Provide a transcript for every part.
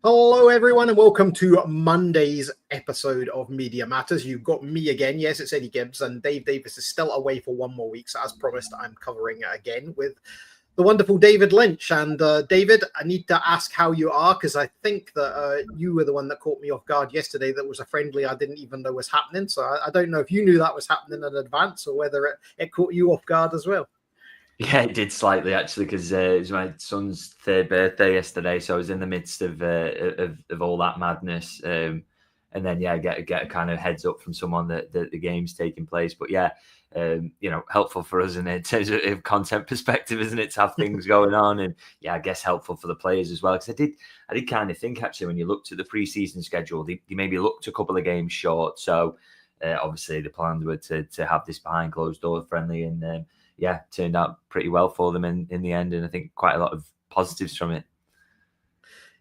Hello, everyone, and welcome to Monday's episode of Media Matters. You've got me again. Yes, it's Eddie Gibbs, and Dave Davis is still away for one more week. So, as promised, I'm covering it again with the wonderful David Lynch. And David, I need to ask how you are, because I think that you were the one that caught me off guard yesterday. That was a friendly I didn't even know was happening. So I don't know if you knew that was happening in advance or whether it caught you off guard as well. Yeah, it did slightly actually, because it was my son's third birthday yesterday, so I was in the midst of all that madness, and then get a kind of heads up from someone that the game's taking place. But helpful for us in terms of content perspective, isn't it, to have things going on, and I guess helpful for the players as well. Because I did kind of think actually when you looked at the preseason schedule, they maybe looked a couple of games short. So obviously the plans were to have this behind closed door friendly, and turned out pretty well for them in the end, and I think quite a lot of positives from it.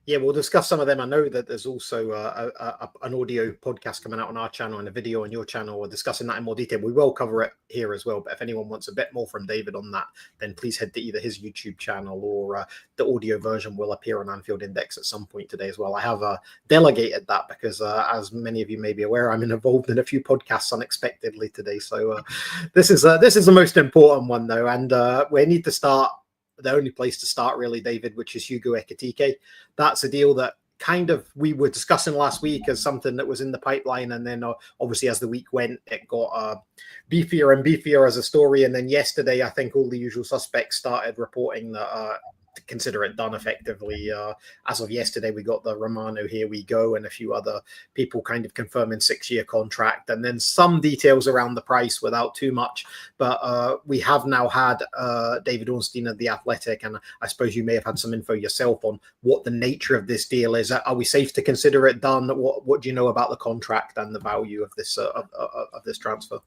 Yeah, we'll discuss some of them. I know that there's also an audio podcast coming out on our channel and a video on your channel. We're discussing that in more detail. We will cover it here as well. But if anyone wants a bit more from David on that, then please head to either his YouTube channel or the audio version will appear on Anfield Index at some point today as well. I have delegated that because, as many of you may be aware, I'm involved in a few podcasts unexpectedly today. So this is the most important one, though. And we need to start the only place to start, really, David, which is Hugo Ekitike. That's a deal that kind of we were discussing last week as something that was in the pipeline. And then obviously as the week went, it got beefier and beefier as a story. And then yesterday, I think all the usual suspects started reporting that to consider it done effectively. As of yesterday, we got the Romano Here We Go and a few other people kind of confirming 6-year contract, and then some details around the price without too much. But we have now had David Ornstein of The Athletic, and I suppose you may have had some info yourself on what the nature of this deal is. Are we safe to consider it done? What do you know about the contract and the value of this of this transfer?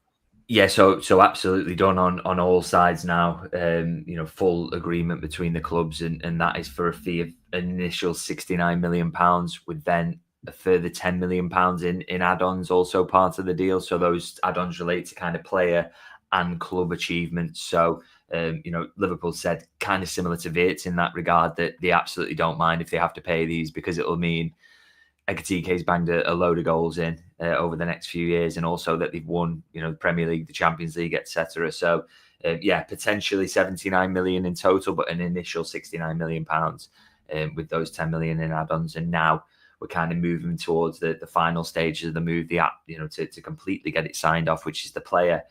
Yeah, so absolutely done on all sides now. Full agreement between the clubs, and that is for a fee of an initial £69 million, with then a further £10 million in add-ons, also part of the deal. So those add-ons relate to kind of player and club achievements. So Liverpool said kind of similar to Wirtz in that regard, that they absolutely don't mind if they have to pay these, because it'll mean Ekitike's banged a load of goals in over the next few years, and also that they've won, the Premier League, the Champions League, etc. So, potentially 79 million in total, but an initial 69 million pounds with those 10 million in add-ons. And now we're kind of moving towards the final stages of the move, to completely get it signed off, which is the player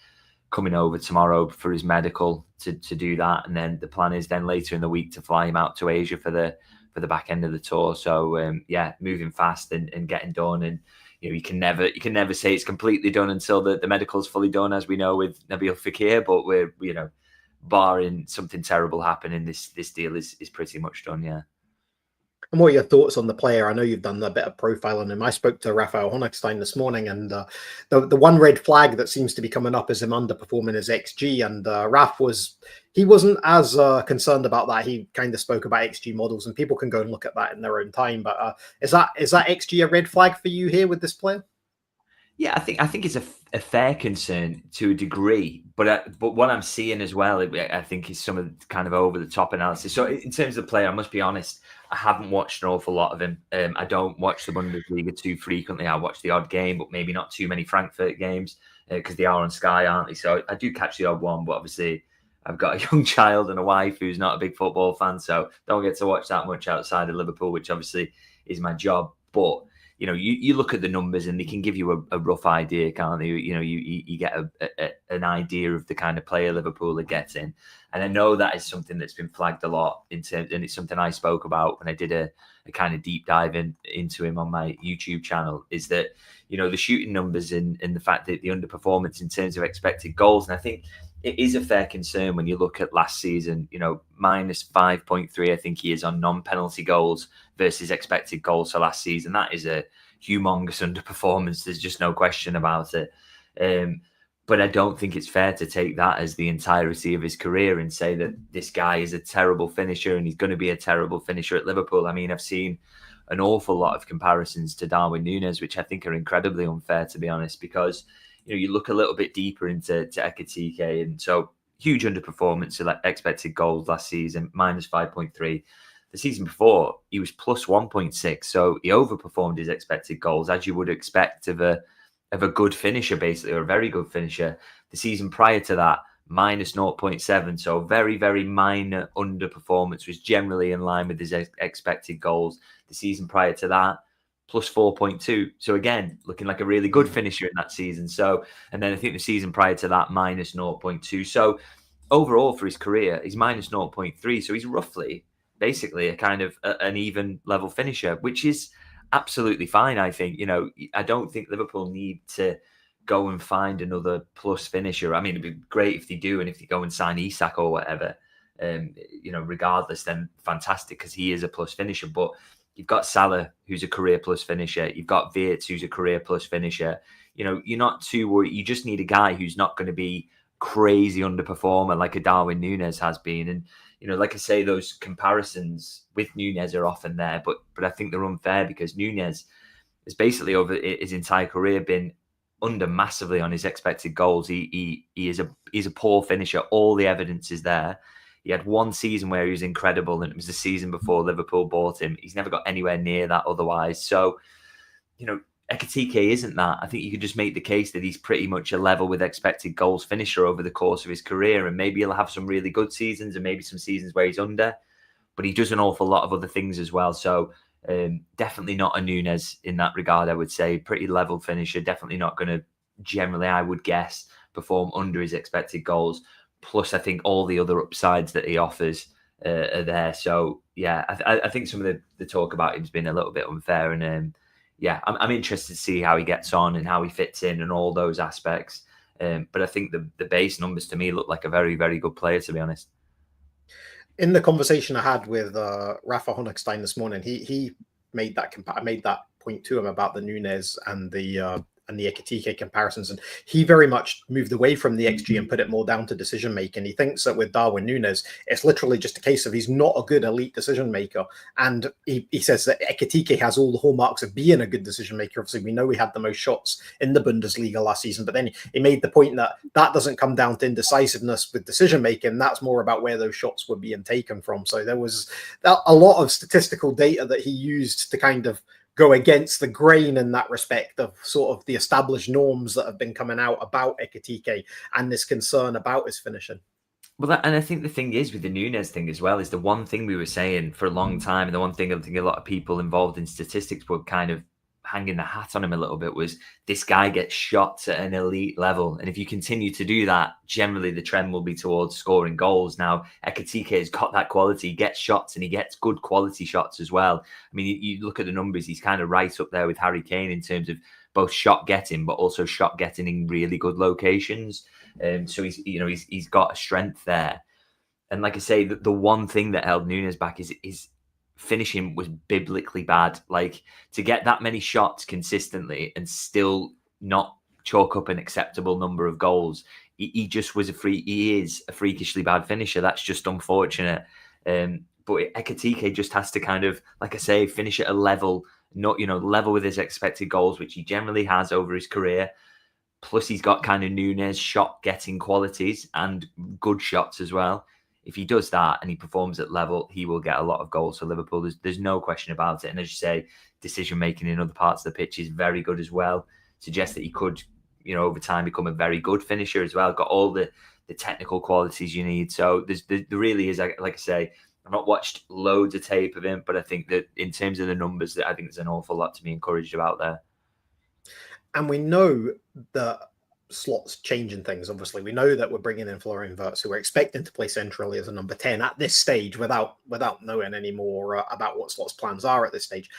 coming over tomorrow for his medical to do that. And then the plan is then later in the week to fly him out to Asia for the back end of the tour. So moving fast and getting done. And you can never say it's completely done until the medical's fully done, as we know with Nabil Fekir. But we're barring something terrible happening, this deal is pretty much done. Yeah. And what are your thoughts on the player? I know you've done a bit of profile on him. I spoke to Raphael Honigstein this morning, and the one red flag that seems to be coming up is him underperforming his XG. And Raf wasn't as concerned about that. He kind of spoke about XG models, and people can go and look at that in their own time. But is that XG a red flag for you here with this player? Yeah, I think it's a fair concern to a degree, but what I'm seeing as well, I think, is some of the kind of over the top analysis. So in terms of the player, I must be honest, I haven't watched an awful lot of him. I don't watch the Bundesliga too frequently. I watch the odd game, but maybe not too many Frankfurt games because they are on Sky, aren't they? So I do catch the odd one, but obviously I've got a young child and a wife who's not a big football fan, so don't get to watch that much outside of Liverpool, which obviously is my job. But you look at the numbers and they can give you a rough idea, can't they? You get an idea of the kind of player Liverpool are getting. And I know that is something that's been flagged a lot and it's something I spoke about when I did a kind of deep dive into him on my YouTube channel, is that, the shooting numbers and the fact that the underperformance in terms of expected goals. And I think it is a fair concern when you look at last season, minus 5.3, I think he is on non-penalty goals versus expected goals for last season. That is a humongous underperformance. There's just no question about it. But I don't think it's fair to take that as the entirety of his career and say that this guy is a terrible finisher and he's going to be a terrible finisher at Liverpool. I mean, I've seen an awful lot of comparisons to Darwin Nunez, which I think are incredibly unfair, to be honest, because you look a little bit deeper into Ekitike, and so huge underperformance of expected goals last season, minus 5.3. The season before, he was plus 1.6. So he overperformed his expected goals, as you would expect of a good finisher, basically, or a very good finisher. The season prior to that, minus 0.7. So very, very minor underperformance, was generally in line with his expected goals. The season prior to that, plus 4.2. So again, looking like a really good finisher in that season. So, and then I think the season prior to that, minus 0.2. So overall for his career, he's minus 0.3. So he's roughly, basically, a kind of an even level finisher, which is absolutely fine, I think. You know, I don't think Liverpool need to go and find another plus finisher. I mean, it'd be great if they do, and if they go and sign Isak or whatever, you know, regardless, then fantastic, because he is a plus finisher. But you've got Salah, who's a career plus finisher. You've got Wirtz, who's a career plus finisher. You know, you're not too worried. You just need a guy who's not going to be crazy underperformer like a Darwin Nunez has been. And, you know, like I say, those comparisons with Nunez are often there, but I think they're unfair, because Nunez has basically over his entire career been under massively on his expected goals. He's a poor finisher. All the evidence is there. He had one season where he was incredible, and it was the season before Liverpool bought him. He's never got anywhere near that otherwise. So, you know, Ekitike isn't that. I think you could just make the case that he's pretty much a level with expected goals finisher over the course of his career, and maybe he'll have some really good seasons and maybe some seasons where he's under, but he does an awful lot of other things as well. So definitely not a Nunez in that regard, I would say. Pretty level finisher, definitely not going to, generally, I would guess, perform under his expected goals. Plus, I think all the other upsides that he offers are there. So, yeah, I think some of the talk about him has been a little bit unfair. And, yeah, I'm interested to see how he gets on and how he fits in and all those aspects. But I think the base numbers to me look like a very, very good player, to be honest. In the conversation I had with Rafa Honigstein this morning, he made that I made that point to him about the Nunez and the Ekitike comparisons, and he very much moved away from the XG and put it more down to decision making. He thinks that with Darwin Nunez, it's literally just a case of he's not a good elite decision maker, and he says that Ekitike has all the hallmarks of being a good decision maker. Obviously, we know we had the most shots in the Bundesliga last season, but then he made the point that doesn't come down to indecisiveness with decision making. That's more about where those shots were being taken from. So there was a lot of statistical data that he used to kind of go against the grain in that respect of sort of the established norms that have been coming out about Ekitike and this concern about his finishing. Well, and I think the thing is with the Nunez thing as well is the one thing we were saying for a long time, and the one thing I think a lot of people involved in statistics were kind of hanging the hat on him a little bit, was this guy gets shots at an elite level. And if you continue to do that, generally the trend will be towards scoring goals. Now, Ekitike has got that quality. He gets shots, and he gets good quality shots as well. I mean, you look at the numbers, he's kind of right up there with Harry Kane in terms of both shot getting, but also shot getting in really good locations. So he's got a strength there. And like I say, the one thing that held Nunez back is finishing was biblically bad. Like, to get that many shots consistently and still not chalk up an acceptable number of goals, he just was he is a freakishly bad finisher. That's just unfortunate. But Ekitike just has to kind of, like I say, finish at a level, not level with his expected goals, which he generally has over his career. Plus, he's got kind of Nunez shot getting qualities and good shots as well. If he does that and he performs at level, he will get a lot of goals for Liverpool. There's no question about it. And as you say, decision making in other parts of the pitch is very good as well. Suggests that he could, over time become a very good finisher as well. Got all the technical qualities you need. So there really is, like I say, I've not watched loads of tape of him, but I think that in terms of the numbers, I think there's an awful lot to be encouraged about there. And we know that slots changing things. Obviously, we know that we're bringing in Florian Wirtz, who we're expecting to play centrally as a number 10 at this stage, without knowing any more about what Slot's plans are at this stage.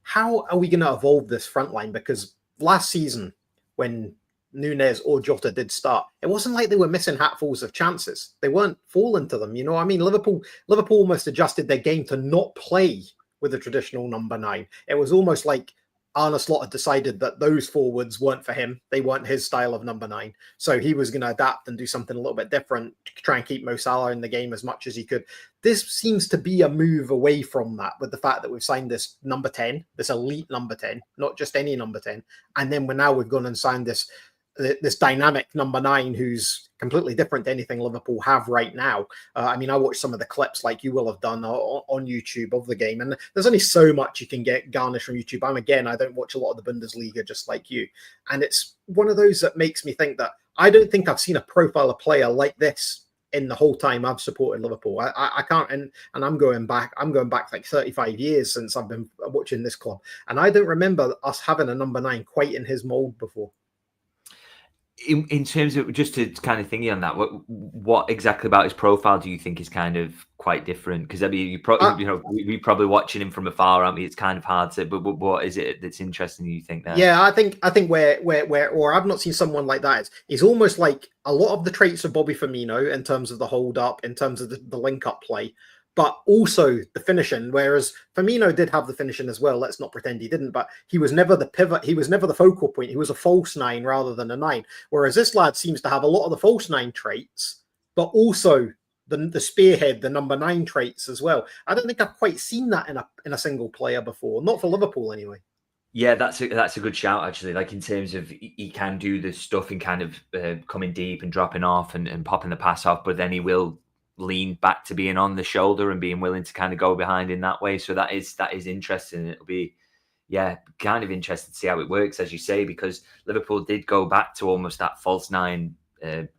How are we going to evolve this front line? Because last season, when Nunez or Jota did start, it wasn't like they were missing hatfuls of chances. They weren't falling to them. I mean, Liverpool almost adjusted their game to not play with a traditional number 9. It was almost like Arne Slot had decided that those forwards weren't for him. They weren't his style of number 9. So he was going to adapt and do something a little bit different, try and keep Mo Salah in the game as much as he could. This seems to be a move away from that, with the fact that we've signed this number 10, this elite number 10, not just any number 10. And then we've gone and signed this this dynamic number 9 who's completely different to anything Liverpool have right now. I mean, I watched some of the clips like you will have done on YouTube of the game, and there's only so much you can get garnished from YouTube. I don't watch a lot of the Bundesliga just like you, and it's one of those that makes me think that I don't think I've seen a profile of player like this in the whole time I've supported Liverpool. I can't, and I'm going back like 35 years since I've been watching this club, and I don't remember us having a number 9 quite in his mold before. In terms of, just to kind of thingy on that, what exactly about his profile do you think is kind of quite different? Because I mean, we probably watching him from afar. I mean, it's kind of hard to. But what is it that's interesting? You think there? Yeah, I think where or I've not seen someone like that. He's almost like a lot of the traits of Bobby Firmino in terms of the hold up, in terms of the link up play, but also the finishing. Whereas Firmino did have the finishing as well. Let's not pretend he didn't, but he was never the pivot. He was never the focal point. He was a false 9 rather than a 9. Whereas this lad seems to have a lot of the false 9 traits, but also the spearhead, the number 9 traits as well. I don't think I've quite seen that in a single player before. Not for Liverpool anyway. Yeah, that's a good shout, actually. Like, in terms of, he can do the stuff in kind of coming deep and dropping off and popping the pass off, but then he will lean back to being on the shoulder and being willing to kind of go behind in that way. So that is interesting. It'll be, kind of interesting to see how it works, as you say, because Liverpool did go back to almost that false 9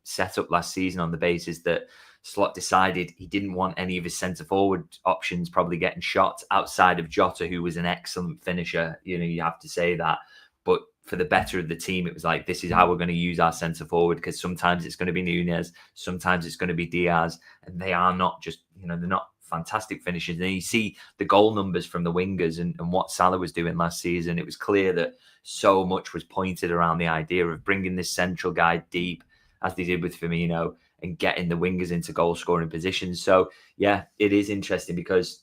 setup last season on the basis that Slot decided he didn't want any of his centre forward options probably getting shot outside of Jota, who was an excellent finisher. You have to say that. But for the better of the team, it was like, this is how we're going to use our centre forward, because sometimes it's going to be Nunez, sometimes it's going to be Diaz, and they are not just, they're not fantastic finishers. And you see the goal numbers from the wingers and what Salah was doing last season. It was clear that so much was pointed around the idea of bringing this central guy deep, as they did with Firmino, and getting the wingers into goal scoring positions. So yeah, it is interesting because,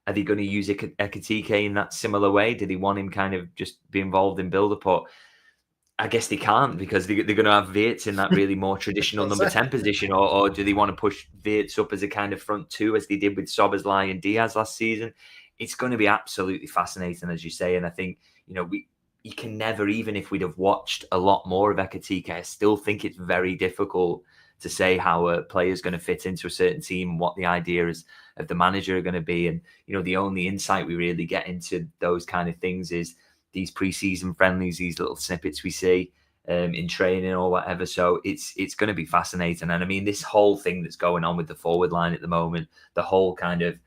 are they going to use Ekitike in that similar way? Do they want him kind of just be involved in build-up? Or I guess they can't, because they're going to have Wirtz in that really more traditional number 10 position. Or do they want to push Wirtz up as a kind of front 2, as they did with Szoboszlai and Diaz last season? It's going to be absolutely fascinating, as you say. And I think, you can never, even if we'd have watched a lot more of Ekitike, I still think it's very difficult to say how a player is going to fit into a certain team and what the idea is of the manager are going to be. And, the only insight we really get into those kind of things is these pre-season friendlies, these little snippets we see in training or whatever. So it's going to be fascinating. And I mean, this whole thing that's going on with the forward line at the moment, the whole kind of,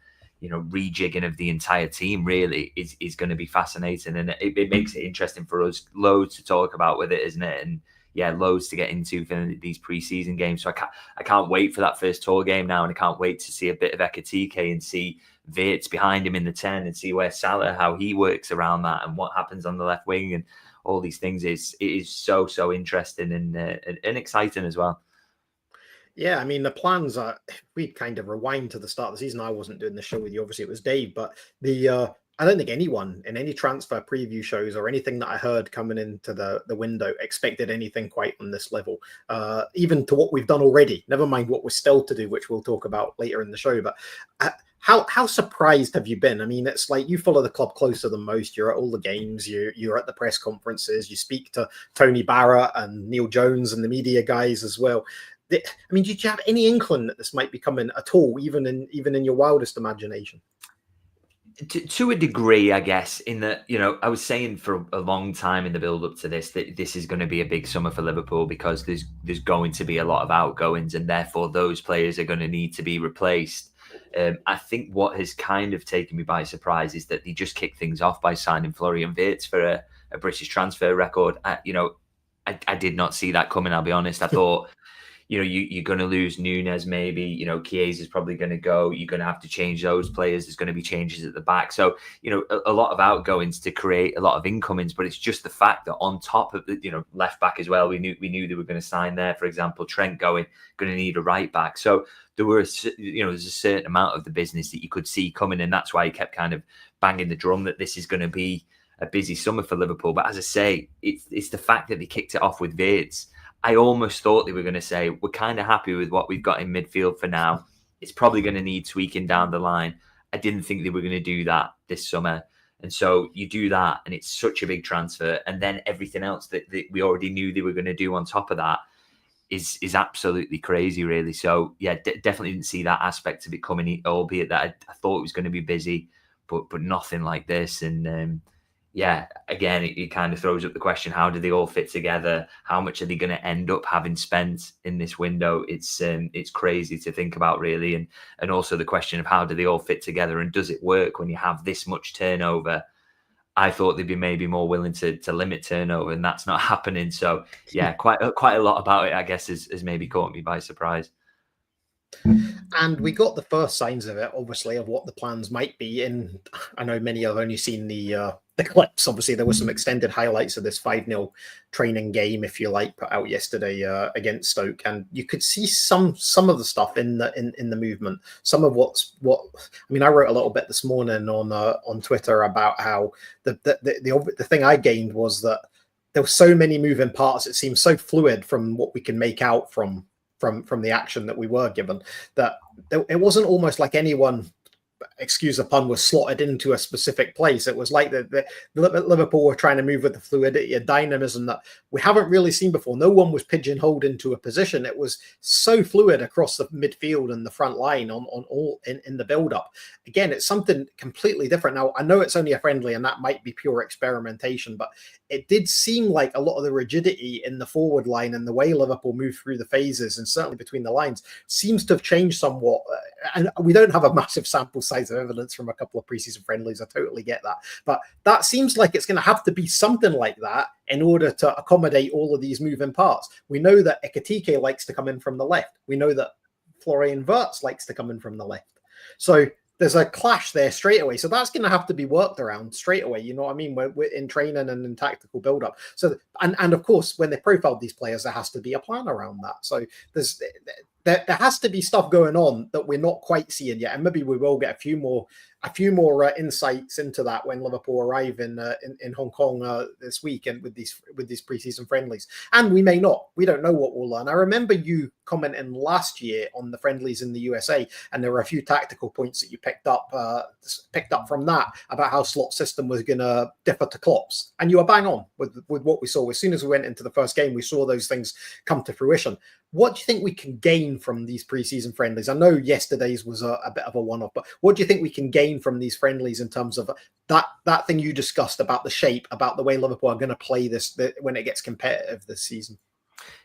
rejigging of the entire team really is going to be fascinating. And it makes it interesting for us. Loads to talk about with it, isn't it? And loads to get into for these preseason games. So I can't wait for that first tour game now, and I can't wait to see a bit of Ekitike and see Wirtz behind him in the 10 and see where Salah, how he works around that and what happens on the left wing and all these things. It is so interesting and exciting as well. Yeah, I mean, the plans are, we kind of rewind to the start of the season. I wasn't doing the show with you. Obviously, it was Dave, but I don't think anyone in any transfer preview shows or anything that I heard coming into the window expected anything quite on this level, even to what we've done already. Never mind what we're still to do, which we'll talk about later in the show. But how surprised have you been? I mean, it's like you follow the club closer than most. You're at all the games. You're at the press conferences. You speak to Tony Barrett and Neil Jones and the media guys as well. I mean, did you have any inkling that this might be coming at all, even in your wildest imagination? To a degree, I guess, in that, I was saying for a long time in the build-up to this that this is going to be a big summer for Liverpool, because there's going to be a lot of outgoings, and therefore those players are going to need to be replaced. I think what has kind of taken me by surprise is that they just kicked things off by signing Florian Wirtz for a British transfer record. I did not see that coming, I'll be honest. I thought... you're going to lose Nunez, maybe, Chiesa is probably going to go. You're going to have to change those players. There's going to be changes at the back. So, a lot of outgoings to create a lot of incomings, but it's just the fact that on top of the, left back as well, we knew they were going to sign there. For example, Trent going to need a right back. So there were, there's a certain amount of the business that you could see coming, and that's why he kept kind of banging the drum that this is going to be a busy summer for Liverpool. But as I say, it's the fact that they kicked it off with Wirtz. I almost thought they were going to say, we're kind of happy with what we've got in midfield for now. It's probably going to need tweaking down the line. I didn't think they were going to do that this summer. And so you do that, and it's such a big transfer. And then everything else that we already knew they were going to do on top of that is absolutely crazy, really. So yeah, definitely didn't see that aspect of it coming, albeit that I thought it was going to be busy, but nothing like this. And yeah, again, it kind of throws up the question: how do they all fit together? How much are they going to end up having spent in this window? It's crazy to think about, really, and also the question of how do they all fit together, and does it work when you have this much turnover? I thought they'd be maybe more willing to limit turnover, and that's not happening. So yeah, quite a lot about it, I guess, has maybe caught me by surprise. And we got the first signs of it, obviously, of what the plans might be. And I know many have only seen the clips. Obviously, there were some extended highlights of this 5-0 training game, if you like, put out yesterday against Stoke, and you could see some of the stuff in the movement. Some of what I mean, I wrote a little bit this morning on Twitter about how the thing I gained was that there were so many moving parts. It seemed so fluid from what we can make out from the action that we were given, that it wasn't almost like anyone, excuse the pun, was slotted into a specific place. It was like the Liverpool were trying to move with the fluidity and dynamism that we haven't really seen before. No one was pigeonholed into a position. It was so fluid across the midfield and the front line on all in the build-up. Again, it's something completely different. Now, I know it's only a friendly and that might be pure experimentation, but it did seem like a lot of the rigidity in the forward line and the way Liverpool moved through the phases, and certainly between the lines, seems to have changed somewhat. And we don't have a massive sample size of evidence from a couple of preseason friendlies. I totally get that. But that seems like it's going to have to be something like that in order to accommodate all of these moving parts. We know that Ekitike likes to come in from the left. We know that Florian Wirtz likes to come in from the left. So there's a clash there straight away. So that's going to have to be worked around straight away. You know what I mean? We're in training and in tactical build-up. So, and of course, when they profiled these players, there has to be a plan around that. So there has to be stuff going on that we're not quite seeing yet. And maybe we will get a few more insights into that when Liverpool arrive in Hong Kong this week and with these preseason friendlies. And we may not. We don't know what we'll learn. I remember you commenting last year on the friendlies in the USA, and there were a few tactical points that you picked up from that about how slot system was going to differ to Klopp's, and you were bang on with what we saw. As soon as we went into the first game, we saw those things come to fruition. What do you think we can gain from these preseason friendlies? I know yesterday's was a bit of a one-off, but what do you think we can gain from these friendlies in terms of that thing you discussed about the shape, about the way Liverpool are going to play this when it gets competitive this season?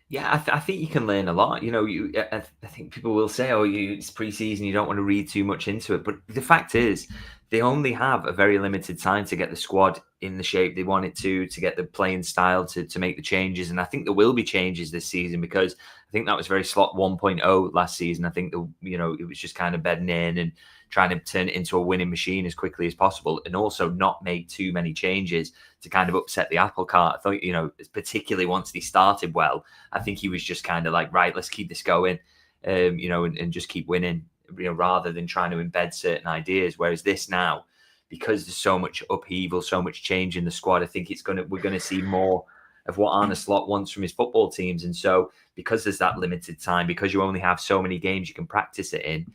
Yeah, I think you can learn a lot. You know, I think people will say, "Oh, it's preseason, you don't want to read too much into it." But the fact is, they only have a very limited time to get the squad in the shape they want it to get the playing style to make the changes. And I think there will be changes this season, because I think that was very slot 1.0 last season. I think it was just kind of bedding in and trying to turn it into a winning machine as quickly as possible, and also not make too many changes to kind of upset the apple cart. I thought, particularly once he started well, I think he was just kind of like, right, let's keep this going, and just keep winning, rather than trying to embed certain ideas. Whereas this now, because there's so much upheaval, so much change in the squad, I think we're going to see more of what Arne Slot wants from his football teams. And so because there's that limited time, because you only have so many games you can practice it in,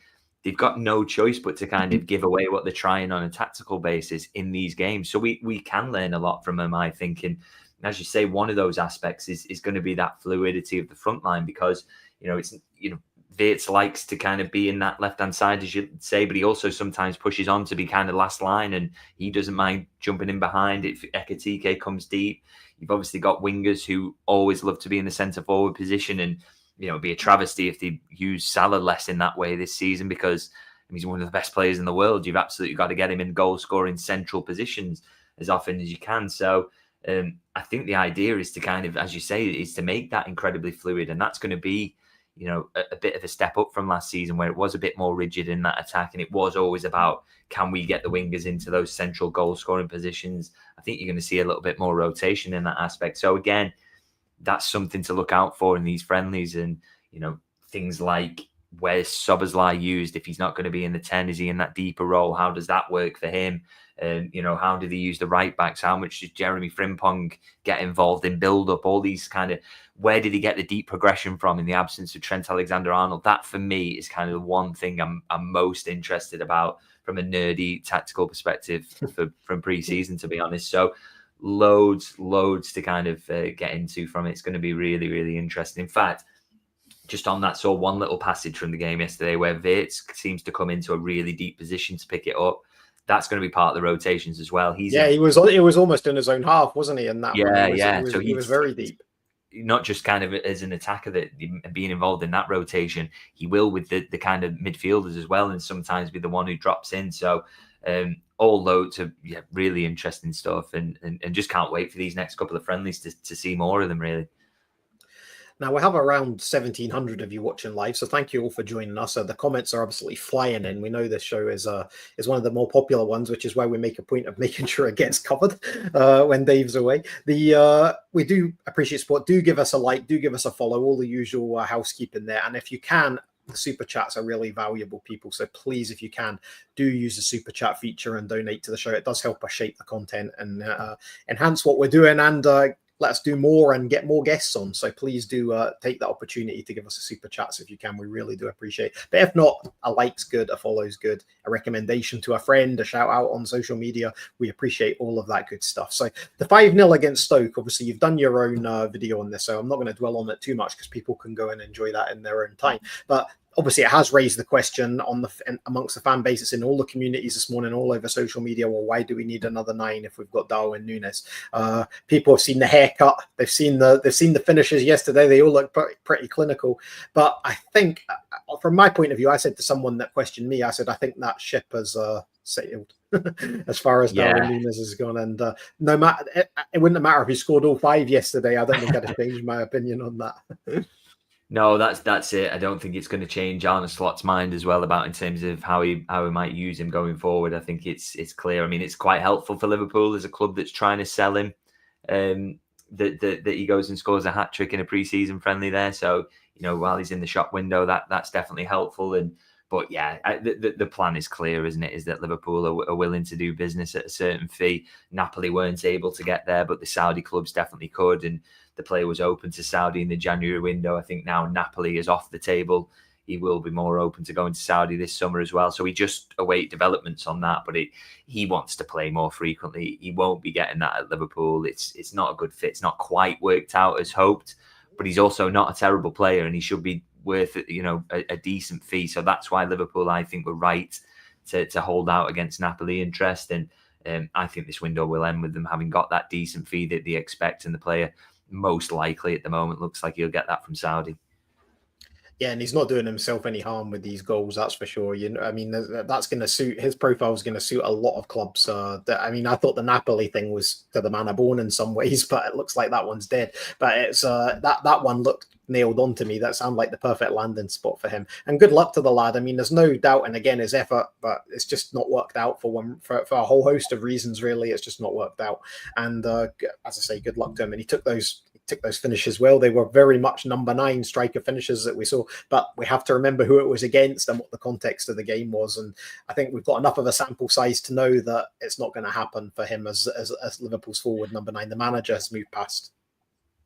they've got no choice but to kind of give away what they're trying on a tactical basis in these games. So we can learn a lot from them, I think. And as you say, one of those aspects is going to be that fluidity of the front line, because, Wirtz likes to kind of be in that left-hand side, as you say, but he also sometimes pushes on to be kind of last line, and he doesn't mind jumping in behind if Ekitike comes deep. You've obviously got wingers who always love to be in the centre-forward position, and it'd be a travesty if they use Salah less in that way this season, because he's one of the best players in the world. You've absolutely got to get him in goal-scoring central positions as often as you can. So I think the idea is to kind of, as you say, is to make that incredibly fluid, and that's going to be a bit of a step up from last season, where it was a bit more rigid in that attack, and it was always about, can we get the wingers into those central goal-scoring positions? I think you're going to see a little bit more rotation in that aspect. So again, that's something to look out for in these friendlies. And, things like where's Szoboszlai used? If he's not going to be in the 10, is he in that deeper role? How does that work for him? How do they use the right backs? How much does Jeremy Frimpong get involved in build-up? All these kind of, where did he get the deep progression from in the absence of Trent Alexander-Arnold? That, for me, is kind of the one thing I'm most interested about from a nerdy tactical perspective from pre-season, to be honest. So loads to kind of get into from it. It's going to be really, really interesting. In fact, just on that, saw one little passage from the game yesterday where Wirtz seems to come into a really deep position to pick it up. That's going to be part of the rotations as well. He was almost in his own half, wasn't he? In that one, so he was very deep. Not just kind of as an attacker that being involved in that rotation, he will with the kind of midfielders as well, and sometimes be the one who drops in. So all loads of really interesting stuff, and just can't wait for these next couple of friendlies to see more of them, really. Now, we have around 1,700 of you watching live, so thank you all for joining us. The comments are absolutely flying in. We know this show is one of the more popular ones, which is why we make a point of making sure it gets covered when Dave's away. We do appreciate support. Do give us a like, do give us a follow, all the usual housekeeping there. And if you can, the super chats are really valuable, people. So please, if you can, do use the super chat feature and donate to the show. It does help us shape the content and enhance what we're doing, and let us do more and get more guests on. So please do take that opportunity to give us a super chats if you can. We really do appreciate it. But if not, a like's good, a follow's good, a recommendation to a friend, a shout out on social media. We appreciate all of that good stuff. So the 5-0 against Stoke, obviously you've done your own video on this, so I'm not going to dwell on it too much because people can go and enjoy that in their own time. But obviously, it has raised the question amongst the fan bases in all the communities this morning, all over social media. Well, why do we need another 9 if we've got Darwin Nunez? People have seen the haircut, they've seen the finishes yesterday. They all look pretty clinical. But I think, from my point of view, I said to someone that questioned me, I said I think that ship has sailed as far as Darwin Nunez has gone. And no matter, it wouldn't matter if he scored all 5 yesterday. I don't think I'd have changed my opinion on that. No, that's it. I don't think it's going to change Arne Slot's mind as well about in terms of how he might use him going forward. I think it's clear. I mean, it's quite helpful for Liverpool as a club that's trying to sell him. That he goes and scores a hat trick in a pre-season friendly there. So while he's in the shop window, that's definitely helpful. But the plan is clear, isn't it? Is that Liverpool are willing to do business at a certain fee. Napoli weren't able to get there, but the Saudi clubs definitely could. And the player was open to Saudi in the January window. I think now Napoli is off the table. He will be more open to going to Saudi this summer as well. So we just await developments on that. But he wants to play more frequently. He won't be getting that at Liverpool. It's not a good fit. It's not quite worked out as hoped. But he's also not a terrible player, and he should be worth a decent fee. So that's why Liverpool, I think, were right to hold out against Napoli interest. And I think this window will end with them having got that decent fee that they expect, and the player most likely at the moment looks like he'll get that from Saudi. Yeah, and he's not doing himself any harm with these goals, that's for sure. I mean, that's going to suit his profile. Is going to suit a lot of clubs. I thought the Napoli thing was to the manor born in some ways, but it looks like that one's dead. But it's that one looked nailed on to me. That sounded like the perfect landing spot for him. And good luck to the lad. I mean, there's no doubt, and again, his effort, but it's just not worked out for a whole host of reasons. Really, it's just not worked out. And as I say, good luck to him. And he took those finishes well. They were very much number 9 striker finishes that we saw, but we have to remember who it was against and what the context of the game was. And I think we've got enough of a sample size to know that it's not going to happen for him as Liverpool's forward number 9. The manager has moved past.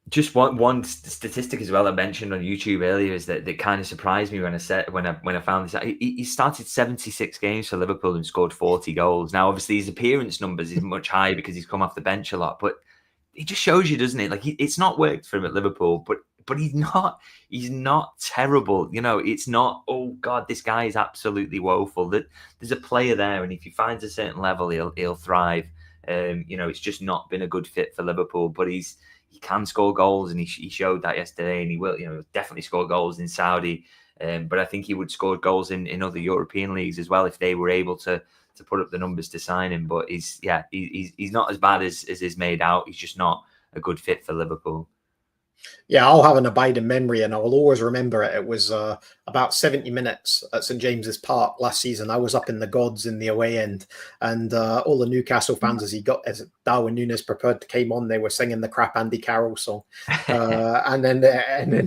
Just one statistic as well I mentioned on YouTube earlier is that kind of surprised me when I found this out. He started 76 games for Liverpool and scored 40 goals. Now, obviously, his appearance numbers is much higher because he's come off the bench a lot, but it just shows you, doesn't it? Like it's not worked for him at Liverpool, but he's not terrible. It's not, oh God, this guy is absolutely woeful. That there's a player there, and if he finds a certain level, he'll thrive. It's just not been a good fit for Liverpool, but he can score goals, and he showed that yesterday, and he will, definitely score goals in Saudi. But I think he would score goals in other European leagues as well if they were able to put up the numbers to sign him. But he's not as bad as is made out. He's just not a good fit for Liverpool. Yeah, I'll have an abiding memory, and I will always remember it. It was about 70 minutes at St James's Park last season. I was up in the gods in the away end, and all the Newcastle fans, as Darwin Nunez came on, they were singing the crap Andy Carroll song. And then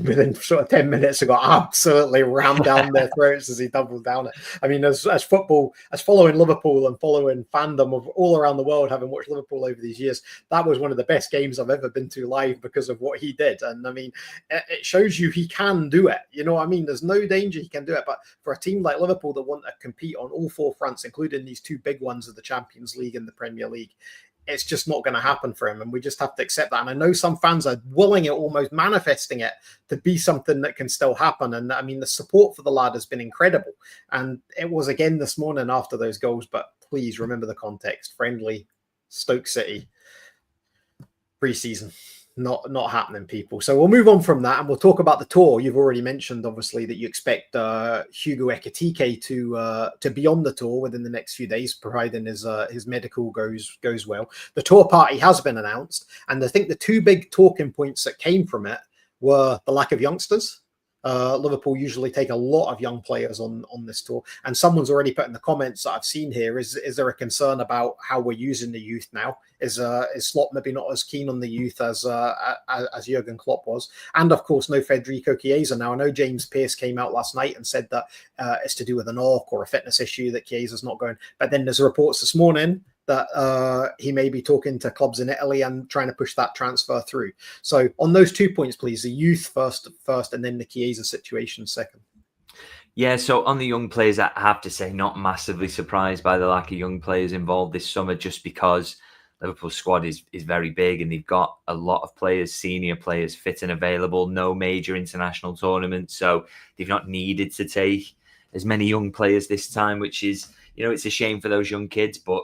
within sort of 10 minutes, it got absolutely rammed down their throats as he doubled down it. I mean, as following Liverpool and following fandom of all around the world, having watched Liverpool over these years, that was one of the best games I've ever been to live because of what he did. And I mean, it shows you he can do it. You know what I mean? There's no danger he can do it. But for a team like Liverpool that want to compete on all four fronts, including these two big ones of the Champions League and the Premier League, it's just not going to happen for him. And we just have to accept that. And I know some fans are willing it, almost manifesting it to be something that can still happen. And I mean, the support for the lad has been incredible. And it was again this morning after those goals. But please remember the context. Friendly, Stoke City, pre-season. Not happening, people. So we'll move on from that and we'll talk about the tour. You've already mentioned, obviously, that you expect Hugo Ekitike to be on the tour within the next few days, providing his medical goes well. The tour party has been announced, and I think the two big talking points that came from it were the lack of youngsters. Liverpool usually take a lot of young players on this tour, and someone's already put in the comments that I've seen here, is there a concern about how we're using the youth now? Is Slot maybe not as keen on the youth as Jurgen Klopp was? And of course, no Federico Chiesa. Now I know James Pearce came out last night and said that it's to do with a knock or a fitness issue that Chiesa's not going. But then there's reports this morning that he may be talking to clubs in Italy and trying to push that transfer through. So on those 2 points, please, the youth first, and then the Chiesa situation second. Yeah, so on the young players, I have to say, not massively surprised by the lack of young players involved this summer, just because Liverpool's squad is very big and they've got a lot of players, senior players, fit and available, no major international tournaments. So they've not needed to take as many young players this time, which is, it's a shame for those young kids, but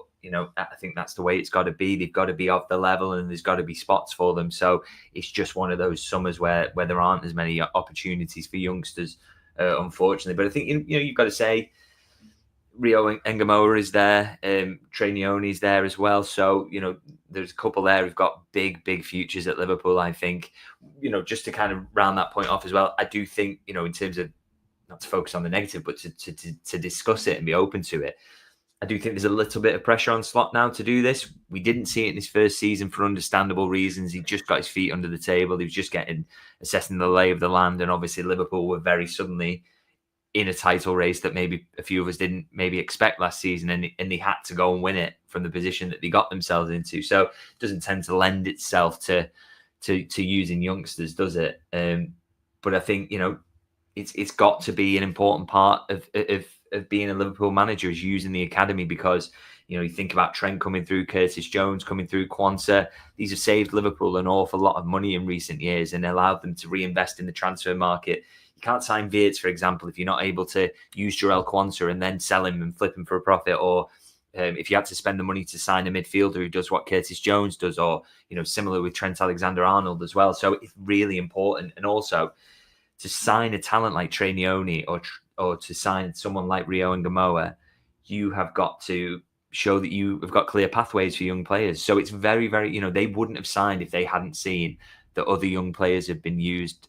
I think that's the way it's got to be. They've got to be of the level and there's got to be spots for them. So it's just one of those summers where there aren't as many opportunities for youngsters, unfortunately. But I think, you've got to say Rio Ngamoa is there, Trainioni is there as well. So, there's a couple there who've got big futures at Liverpool, I think. Just to kind of round that point off as well, I do think, in terms of, not to focus on the negative, but to discuss it and be open to it, I do think there's a little bit of pressure on Slot now to do this. We didn't see it in his first season for understandable reasons. He just got his feet under the table. He was just assessing the lay of the land. And obviously Liverpool were very suddenly in a title race that maybe a few of us didn't maybe expect last season. And they had to go and win it from the position that they got themselves into. So it doesn't tend to lend itself to using youngsters, does it? But I think, it's got to be an important part of being a Liverpool manager, is using the academy, because you think about Trent coming through, Curtis Jones coming through, Quansah. These have saved Liverpool an awful lot of money in recent years and allowed them to reinvest in the transfer market. You can't sign Wirtz, for example, if you're not able to use Jarell Quansah and then sell him and flip him for a profit, or if you had to spend the money to sign a midfielder who does what Curtis Jones does, or similar with Trent Alexander-Arnold as well. So it's really important. And also to sign a talent like Trainioni or to sign someone like Rio Ngamoa, you have got to show that you have got clear pathways for young players. So it's very, very, they wouldn't have signed if they hadn't seen that other young players have been used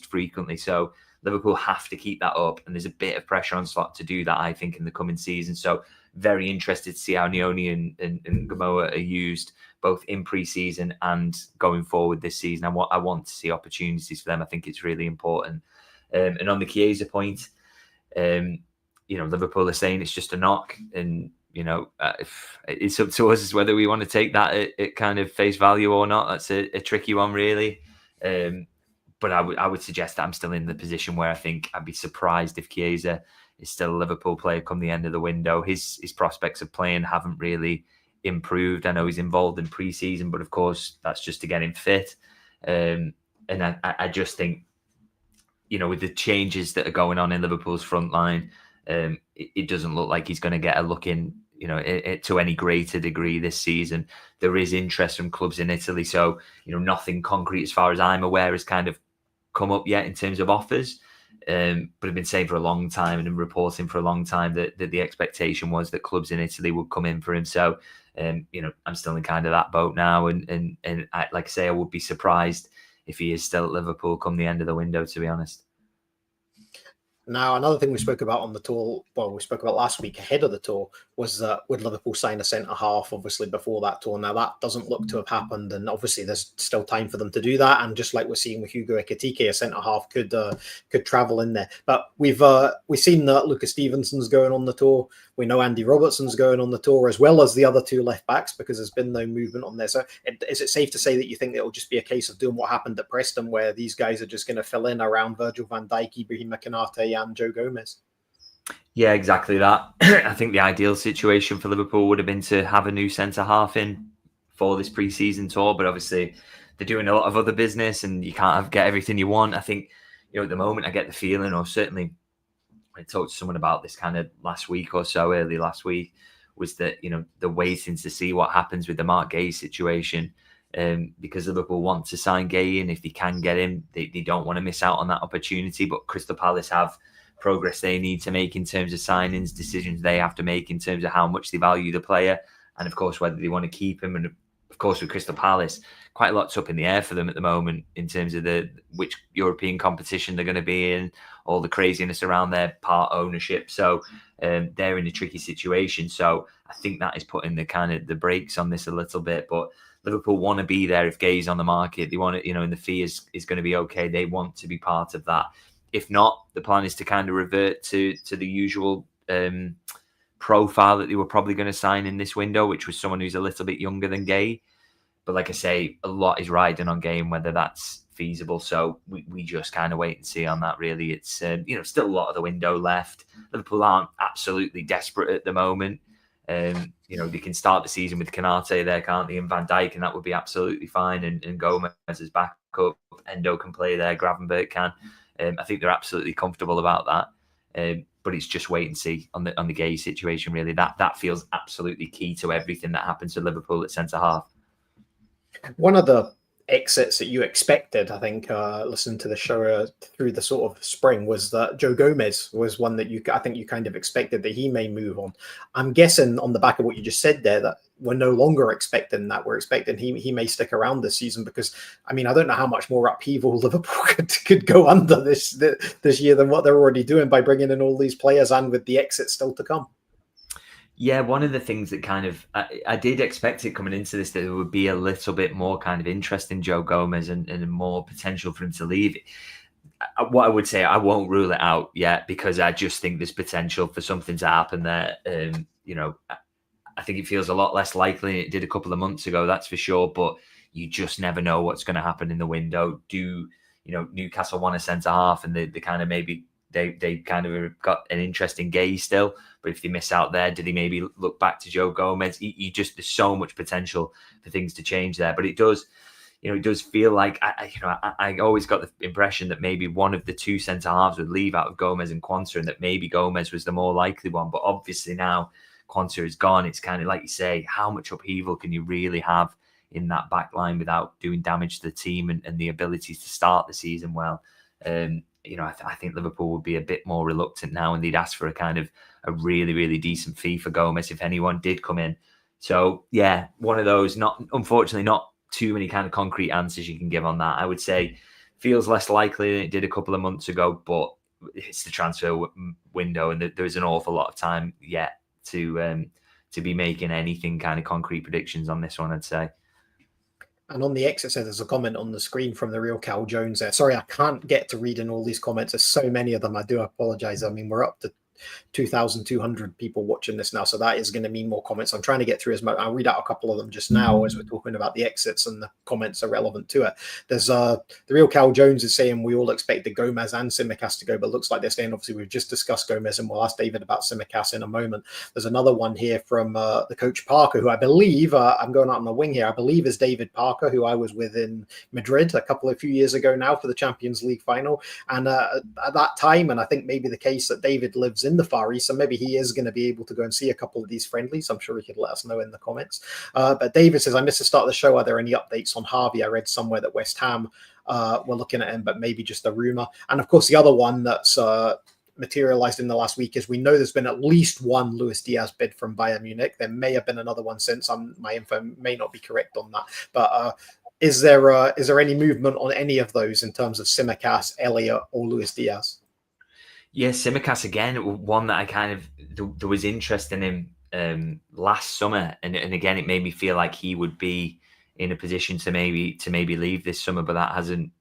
frequently. So Liverpool have to keep that up. And there's a bit of pressure on Slot to do that, I think, in the coming season. So very interested to see how Nioni and Ngamoa are used, both in pre-season and going forward this season. I want to see opportunities for them. I think it's really important. And on the Chiesa point, Liverpool are saying it's just a knock, and if it's up to us whether we want to take that at kind of face value or not. That's a tricky one, really. But I would suggest that I'm still in the position where I think I'd be surprised if Chiesa is still a Liverpool player come the end of the window. His prospects of playing haven't really improved. I know he's involved in pre-season, but of course that's just to get him fit. And I just think, with the changes that are going on in Liverpool's front line, it doesn't look like he's going to get a look in, to any greater degree this season. There is interest from clubs in Italy. So, nothing concrete as far as I'm aware has kind of come up yet in terms of offers. But I've been saying for a long time and reporting for a long time that the expectation was that clubs in Italy would come in for him. So, I'm still in kind of that boat now. And I, like I say, I would be surprised if he is still at Liverpool come the end of the window, to be honest. Now, another thing we spoke about on the tour, well, we spoke about last week ahead of the tour, was that would Liverpool sign a centre-half, obviously, before that tour? Now, that doesn't look to have happened, and obviously there's still time for them to do that. And just like we're seeing with Hugo Ekitike, a centre-half could travel in there. But we've seen that Lucas Stevenson's going on the tour. We know Andy Robertson's going on the tour, as well as the other two left-backs, because there's been no movement on there. So is it safe to say that you think it'll just be a case of doing what happened at Preston, where these guys are just going to fill in around Virgil van Dijk, Ibrahim Konate, and Joe Gomez? Yeah, exactly that. I think the ideal situation for Liverpool would have been to have a new centre-half in for this pre-season tour, but obviously they're doing a lot of other business and you can't get everything you want. I think, at the moment I get the feeling, or certainly I talked to someone about this kind of last week or so, early last week, was that, they're waiting to see what happens with the Mark Gay situation, because Liverpool want to sign Gay in. If they can get him, they don't want to miss out on that opportunity. But Crystal Palace have progress they need to make in terms of signings, decisions they have to make in terms of how much they value the player, and of course whether they want to keep him. And of course with Crystal Palace, quite a lot's up in the air for them at the moment in terms of which European competition they're going to be in, all the craziness around their part ownership. So they're in a tricky situation. So I think that is putting the brakes on this a little bit. But Liverpool want to be there if Gay's on the market. They want it, and the fee is going to be okay. They want to be part of that. If not, the plan is to kind of revert to the usual profile that they were probably going to sign in this window, which was someone who's a little bit younger than Gay. But like I say, a lot is riding on Gay and whether that's feasible. So we just kind of wait and see on that, really. It's, still a lot of the window left. Liverpool aren't absolutely desperate at the moment. They can start the season with Konate there, can't they, and Van Dijk, and that would be absolutely fine. And Gomez is back up. Endo can play there. Gravenberch can. I think they're absolutely comfortable about that. But it's just wait and see on the Gay situation, really. That feels absolutely key to everything that happens to Liverpool at centre-half. One of the exits that you expected, I think, listening to the show through the sort of spring, was that Joe Gomez was one that you kind of expected that he may move on. I'm guessing on the back of what you just said there that we're no longer expecting that. We're expecting he may stick around this season, because I don't know how much more upheaval Liverpool could go under this year than what they're already doing by bringing in all these players and with the exits still to come. Yeah, one of the things that kind of I did expect it coming into this, that there would be a little bit more kind of interest in Joe Gomez and more potential for him to leave. What I would say, I won't rule it out yet, because I just think there's potential for something to happen there. I think it feels a lot less likely than it did a couple of months ago, that's for sure. But you just never know what's going to happen in the window. Newcastle want a centre half, and they kind of maybe they kind of got an interest in Gay still. But if they miss out there, do they maybe look back to Joe Gomez? There's so much potential for things to change there. But it does feel like I always got the impression that maybe one of the two centre halves would leave out of Gomez and Quansah, and that maybe Gomez was the more likely one. But obviously now Quansah is gone. It's kind of like you say, how much upheaval can you really have in that back line without doing damage to the team and the ability to start the season well? I think Liverpool would be a bit more reluctant now, and they'd ask for a kind of a really, really decent fee for Gomez if anyone did come in. So yeah, one of those, unfortunately not too many kind of concrete answers you can give on that. I would say feels less likely than it did a couple of months ago, but it's the transfer window, and there's an awful lot of time yet to be making anything kind of concrete predictions on this one, I'd say. And on the exit, so there's a comment on the screen from the real Cal Jones there. Sorry, I can't get to reading all these comments. There's so many of them. I do apologize. We're up to 2,200 people watching this now, so that is going to mean more comments. I'm trying to get through as much. I'll read out a couple of them just now as we're talking about the exits, and the comments are relevant to it. There's the real Cal Jones is saying we all expected Gomez and Tsimikas to go, but looks like they're staying. Obviously, we've just discussed Gomez, and we'll ask David about Tsimikas in a moment. There's another one here from the coach Parker, who I believe I'm going out on the wing here. I believe is David Parker, who I was with in Madrid a few years ago now for the Champions League final, and at that time, and I think maybe the case that David lives in the Far East, so maybe he is going to be able to go and see a couple of these friendlies. I'm sure he could let us know in the comments. But David says, I missed the start of the show. Are there any updates on Harvey? I read somewhere that West Ham were looking at him, but maybe just a rumor. And of course, the other one that's materialized in the last week is we know there's been at least one Luis Diaz bid from Bayern Munich. There may have been another one since. My info may not be correct on that, but is there any movement on any of those in terms of Tsimikas, Elliott, or Luis Diaz? Yeah, Tsimikas again, one that I kind of there was interest in him last summer, and again it made me feel like he would be in a position to maybe leave this summer, but that doesn't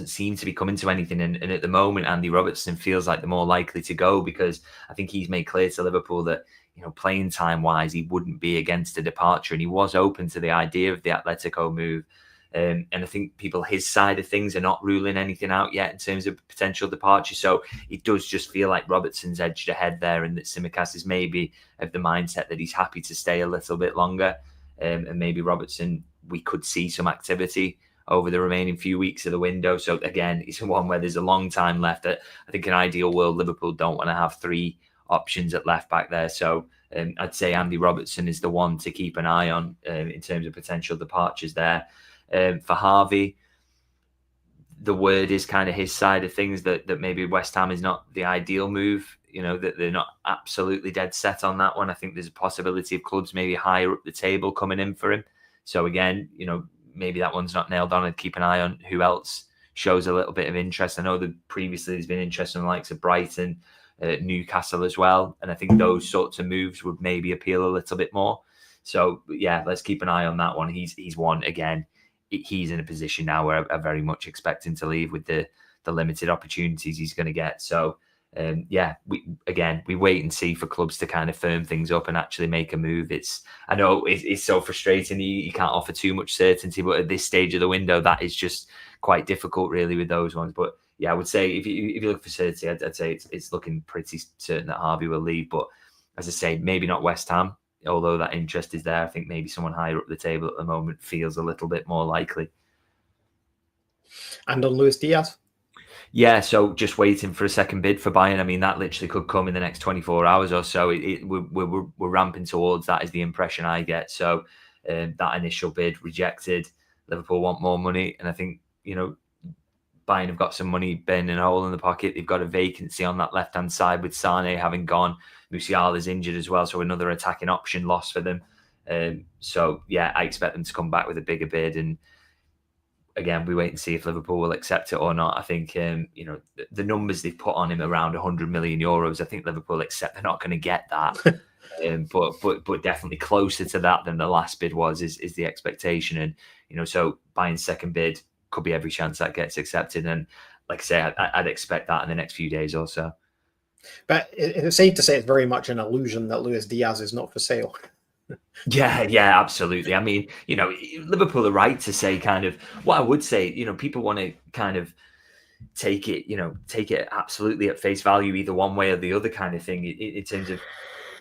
seem to be coming to anything. And at the moment, Andy Robertson feels like the more likely to go, because I think he's made clear to Liverpool that, you know, playing time wise, he wouldn't be against a departure, and he was open to the idea of the Atletico move. And I think people his side of things are not ruling anything out yet in terms of potential departure. So it does just feel like Robertson's edged ahead there, and that Tsimikas is maybe of the mindset that he's happy to stay a little bit longer. And maybe Robertson, we could see some activity over the remaining few weeks of the window. So again, it's one where there's a long time left. I think in an ideal world, Liverpool don't want to have three options at left back there. So I'd say Andy Robertson is the one to keep an eye on in terms of potential departures there. For Harvey, the word is kind of his side of things that maybe West Ham is not the ideal move. You know, that they're not absolutely dead set on that one. I think there's a possibility of clubs maybe higher up the table coming in for him. So again, you know, maybe that one's not nailed on. I'd keep an eye on who else shows a little bit of interest. I know that previously there's been interest in the likes of Brighton, Newcastle as well. And I think those sorts of moves would maybe appeal a little bit more. So yeah, let's keep an eye on that one. He's one, again, he's in a position now where I very much expect him to leave with the limited opportunities he's going to get. So we wait and see for clubs to kind of firm things up and actually make a move. I know it's so frustrating. You can't offer too much certainty, but at this stage of the window, that is just quite difficult, really, with those ones. But yeah, I would say if you look for certainty, I'd say it's looking pretty certain that Harvey will leave. But as I say, maybe not West Ham, although that interest is there. I think maybe someone higher up the table at the moment feels a little bit more likely. And on Luis Diaz? Yeah, so just waiting for a second bid for Bayern. I mean, that literally could come in the next 24 hours or so. We're ramping towards that, is the impression I get. So that initial bid rejected. Liverpool want more money. And I think, you know, Bayern have got some money burning a hole in the pocket. They've got a vacancy on that left-hand side with Sane having gone. Musiala's injured as well, so another attacking option lost for them. So, yeah, I expect them to come back with a bigger bid. And again, we wait and see if Liverpool will accept it or not. I think, you know, the numbers they've put on him around 100 million euros, I think Liverpool accept they're not going to get that. But definitely closer to that than the last bid was is the expectation. And, you know, so Bayern's second bid, could be every chance that gets accepted. And like I say, I'd expect that in the next few days or so. But it's safe to say it's very much an illusion that Luis Diaz is not for sale. Yeah, absolutely. I mean, you know, Liverpool are right to say kind of what I would say, you know, people want to kind of take it absolutely at face value, either one way or the other kind of thing, in terms of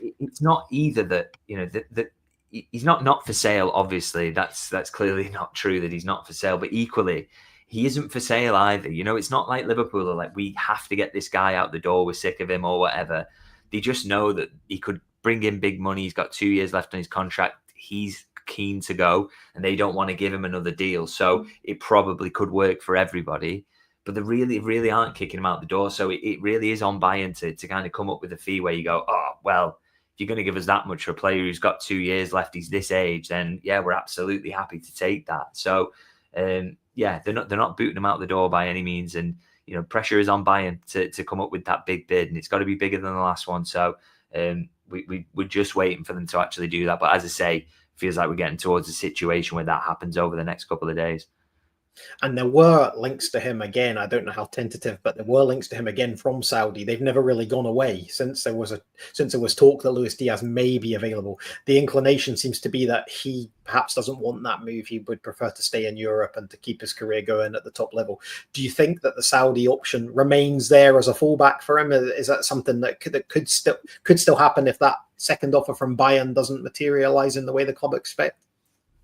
it's not either that, you know, that he's not for sale. Obviously, that's clearly not true that he's not for sale. But equally, he isn't for sale either. You know, it's not like Liverpool are like, we have to get this guy out the door. We're sick of him or whatever. They just know that he could bring in big money. He's got 2 years left on his contract. He's keen to go, and they don't want to give him another deal. So it probably could work for everybody. But they really aren't kicking him out the door. So it really is on Bayern to kind of come up with a fee where you go, oh, well, if you're going to give us that much for a player who's got 2 years left, he's this age, then yeah, we're absolutely happy to take that. So yeah, they're not booting him out the door by any means. And, you know, pressure is on Bayern to come up with that big bid, and it's got to be bigger than the last one. So we're just waiting for them to actually do that. But as I say, feels like we're getting towards a situation where that happens over the next couple of days. And there were links to him again. I don't know how tentative, but there were links to him again from Saudi. They've never really gone away since there was talk that Luis Diaz may be available. The inclination seems to be that he perhaps doesn't want that move. He would prefer to stay in Europe and to keep his career going at the top level. Do you think that the Saudi option remains there as a fallback for him? Is that something that could still happen if that second offer from Bayern doesn't materialize in the way the club expect?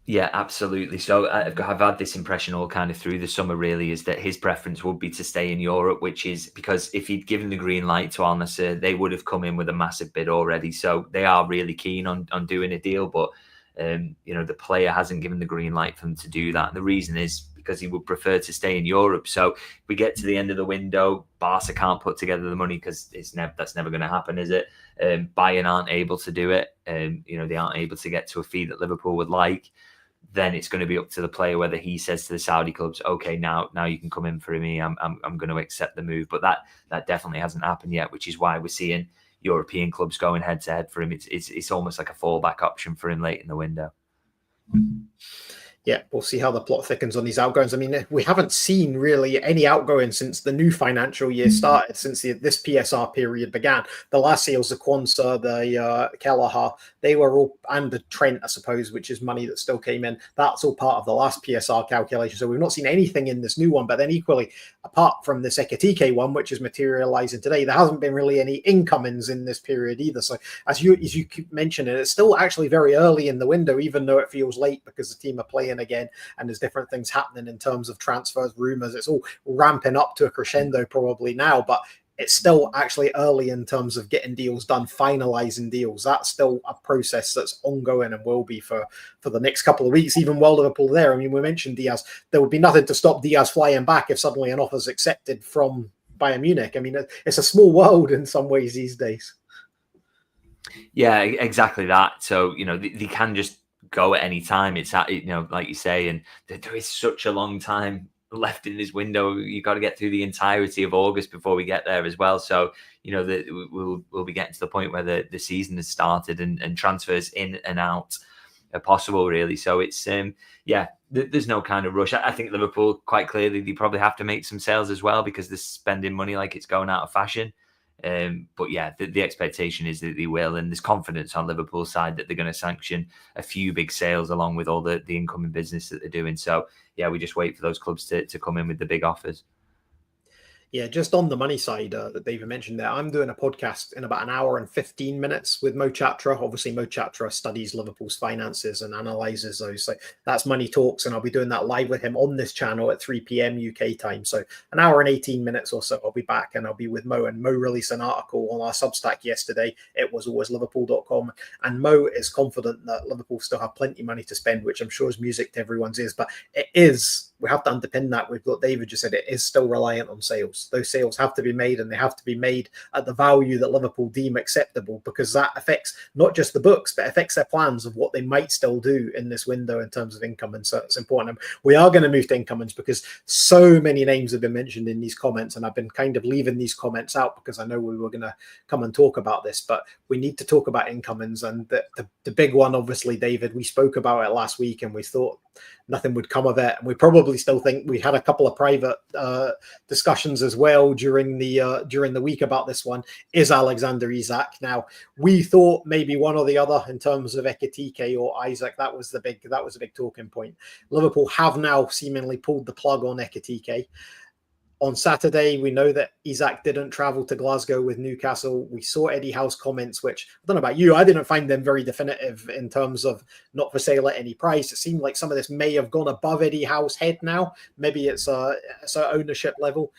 Yeah, absolutely. So I've had this impression all kind of through the summer, really, is that his preference would be to stay in Europe, which is because if he'd given the green light to Al Nassr, they would have come in with a massive bid already. So they are really keen on doing a deal, but you know, the player hasn't given the green light for them to do that. And the reason is because he would prefer to stay in Europe. So if we get to the end of the window, Barca can't put together the money because that's never going to happen, is it? Bayern aren't able to do it. You know, they aren't able to get to a fee that Liverpool would like. then it's going to be up to the player whether he says to the Saudi clubs, okay, now you can come in for me. I'm going to accept the move. But that definitely hasn't happened yet, which is why we're seeing European clubs going head to head for him. It's almost like a fallback option for him late in the window. Yeah, we'll see how the plot thickens on these outgoings. I mean, we haven't seen really any outgoings since the new financial year started, since this PSR period began. The last sales, the Kwanzaa, the Kelleher, they were all, and the Trent, I suppose, which is money that still came in. That's all part of the last PSR calculation. So we've not seen anything in this new one. But then equally, apart from this Ekitike one, which is materializing today, there hasn't been really any incomings in this period either. So as you keep mentioning, it's still actually very early in the window, even though it feels late because the team are playing again and there's different things happening in terms of transfers, rumors. It's all ramping up to a crescendo probably now, but it's still actually early in terms of getting deals done, finalizing deals. That's still a process that's ongoing and will be for the next couple of weeks, even while Liverpool are there. I mean, we mentioned Diaz. There would be nothing to stop Diaz flying back if suddenly an offer's accepted from Bayern Munich. I mean, it's a small world in some ways these days. Yeah, exactly that. So, they can just go at any time. It's like you say, and there is such a long time left in this window. You got to get through the entirety of August before we get there as well. So we'll be getting to the point where the season has started and transfers in and out are possible, really. So it's there's no kind of rush. I think Liverpool, quite clearly, they probably have to make some sales as well because they're spending money like it's going out of fashion. But yeah, the expectation is that they will, and there's confidence on Liverpool's side that they're going to sanction a few big sales along with all the incoming business that they're doing. So yeah, we just wait for those clubs to come in with the big offers. Yeah, just on the money side that David mentioned there, I'm doing a podcast in about an hour and 15 minutes with Mo Chatra. Obviously, Mo Chatra studies Liverpool's finances and analyzes those. So that's Money Talks, and I'll be doing that live with him on this channel at 3 p.m. UK time. So an hour and 18 minutes or so, I'll be back and I'll be with Mo. And Mo released an article on our Substack yesterday. It was alwaysliverpool.com. And Mo is confident that Liverpool still have plenty of money to spend, which I'm sure is music to everyone's ears. But it is, we have to underpin that with what David just said. It is still reliant on sales. Those sales have to be made, and they have to be made at the value that Liverpool deem acceptable, because that affects not just the books, but affects their plans of what they might still do in this window in terms of income. And so it's important. And we are going to move to incomings because so many names have been mentioned in these comments, and I've been kind of leaving these comments out because I know we were going to come and talk about this, but we need to talk about incomings. And the big one, obviously, David, we spoke about it last week and we thought nothing would come of it, and we probably still think we had a couple of private discussions as well during the week about this one, is Alexander Isak. Now, we thought maybe one or the other in terms of Ekitike or Isak. That was a big talking point. Liverpool have now seemingly pulled the plug on Ekitike. On Saturday, we know that Isak didn't travel to Glasgow with Newcastle. We saw Eddie Howe's comments, which I don't know about you, I didn't find them very definitive in terms of not for sale at any price. It seemed like some of this may have gone above Eddie Howe's head now. Maybe it's an ownership level.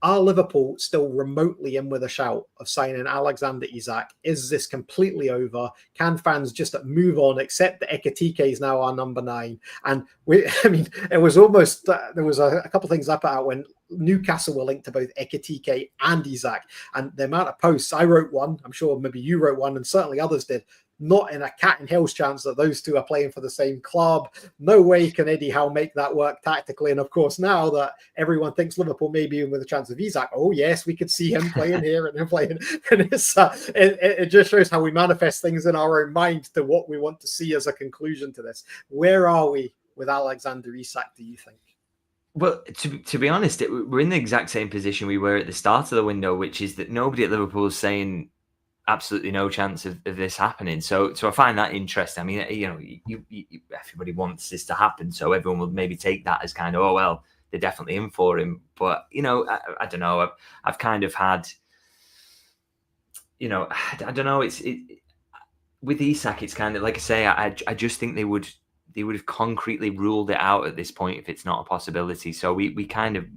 Are Liverpool still remotely in with a shout of signing Alexander Isak? Is this completely over? Can fans just move on, accept that Ekitike is now our number 9? And it was almost, there was a couple of things I put out when Newcastle were linked to both Ekitike and Isak. And the amount of posts, I wrote one, I'm sure maybe you wrote one, and certainly others did, not in a cat and hell's chance that those two are playing for the same club. No way can Eddie Howe make that work tactically. And of course, now that everyone thinks Liverpool may be in with a chance of Isak, oh yes, we could see him playing here and him playing. And it just shows how we manifest things in our own mind to what we want to see as a conclusion to this. Where are we with Alexander Isak, do you think? Well, to be honest, we're in the exact same position we were at the start of the window, which is that nobody at Liverpool is saying absolutely no chance of this happening. So I find that interesting. I mean, everybody wants this to happen, so everyone will maybe take that as kind of, oh well, they're definitely in for him. But I don't know. I've kind of had, I don't know. It's with Isak, it's kind of like I say. I just think they would have concretely ruled it out at this point if it's not a possibility. So we kind of.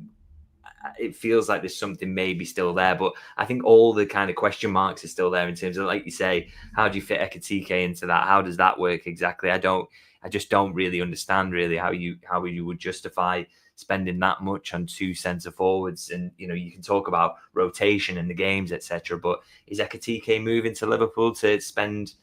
It feels like there's something maybe still there, but I think all the kind of question marks are still there in terms of, like you say, how do you fit Ekitike into that? How does that work exactly? I just don't really understand really how you would justify spending that much on 2 centre forwards. And you can talk about rotation in the games, etc. But is Ekitike moving to Liverpool to spend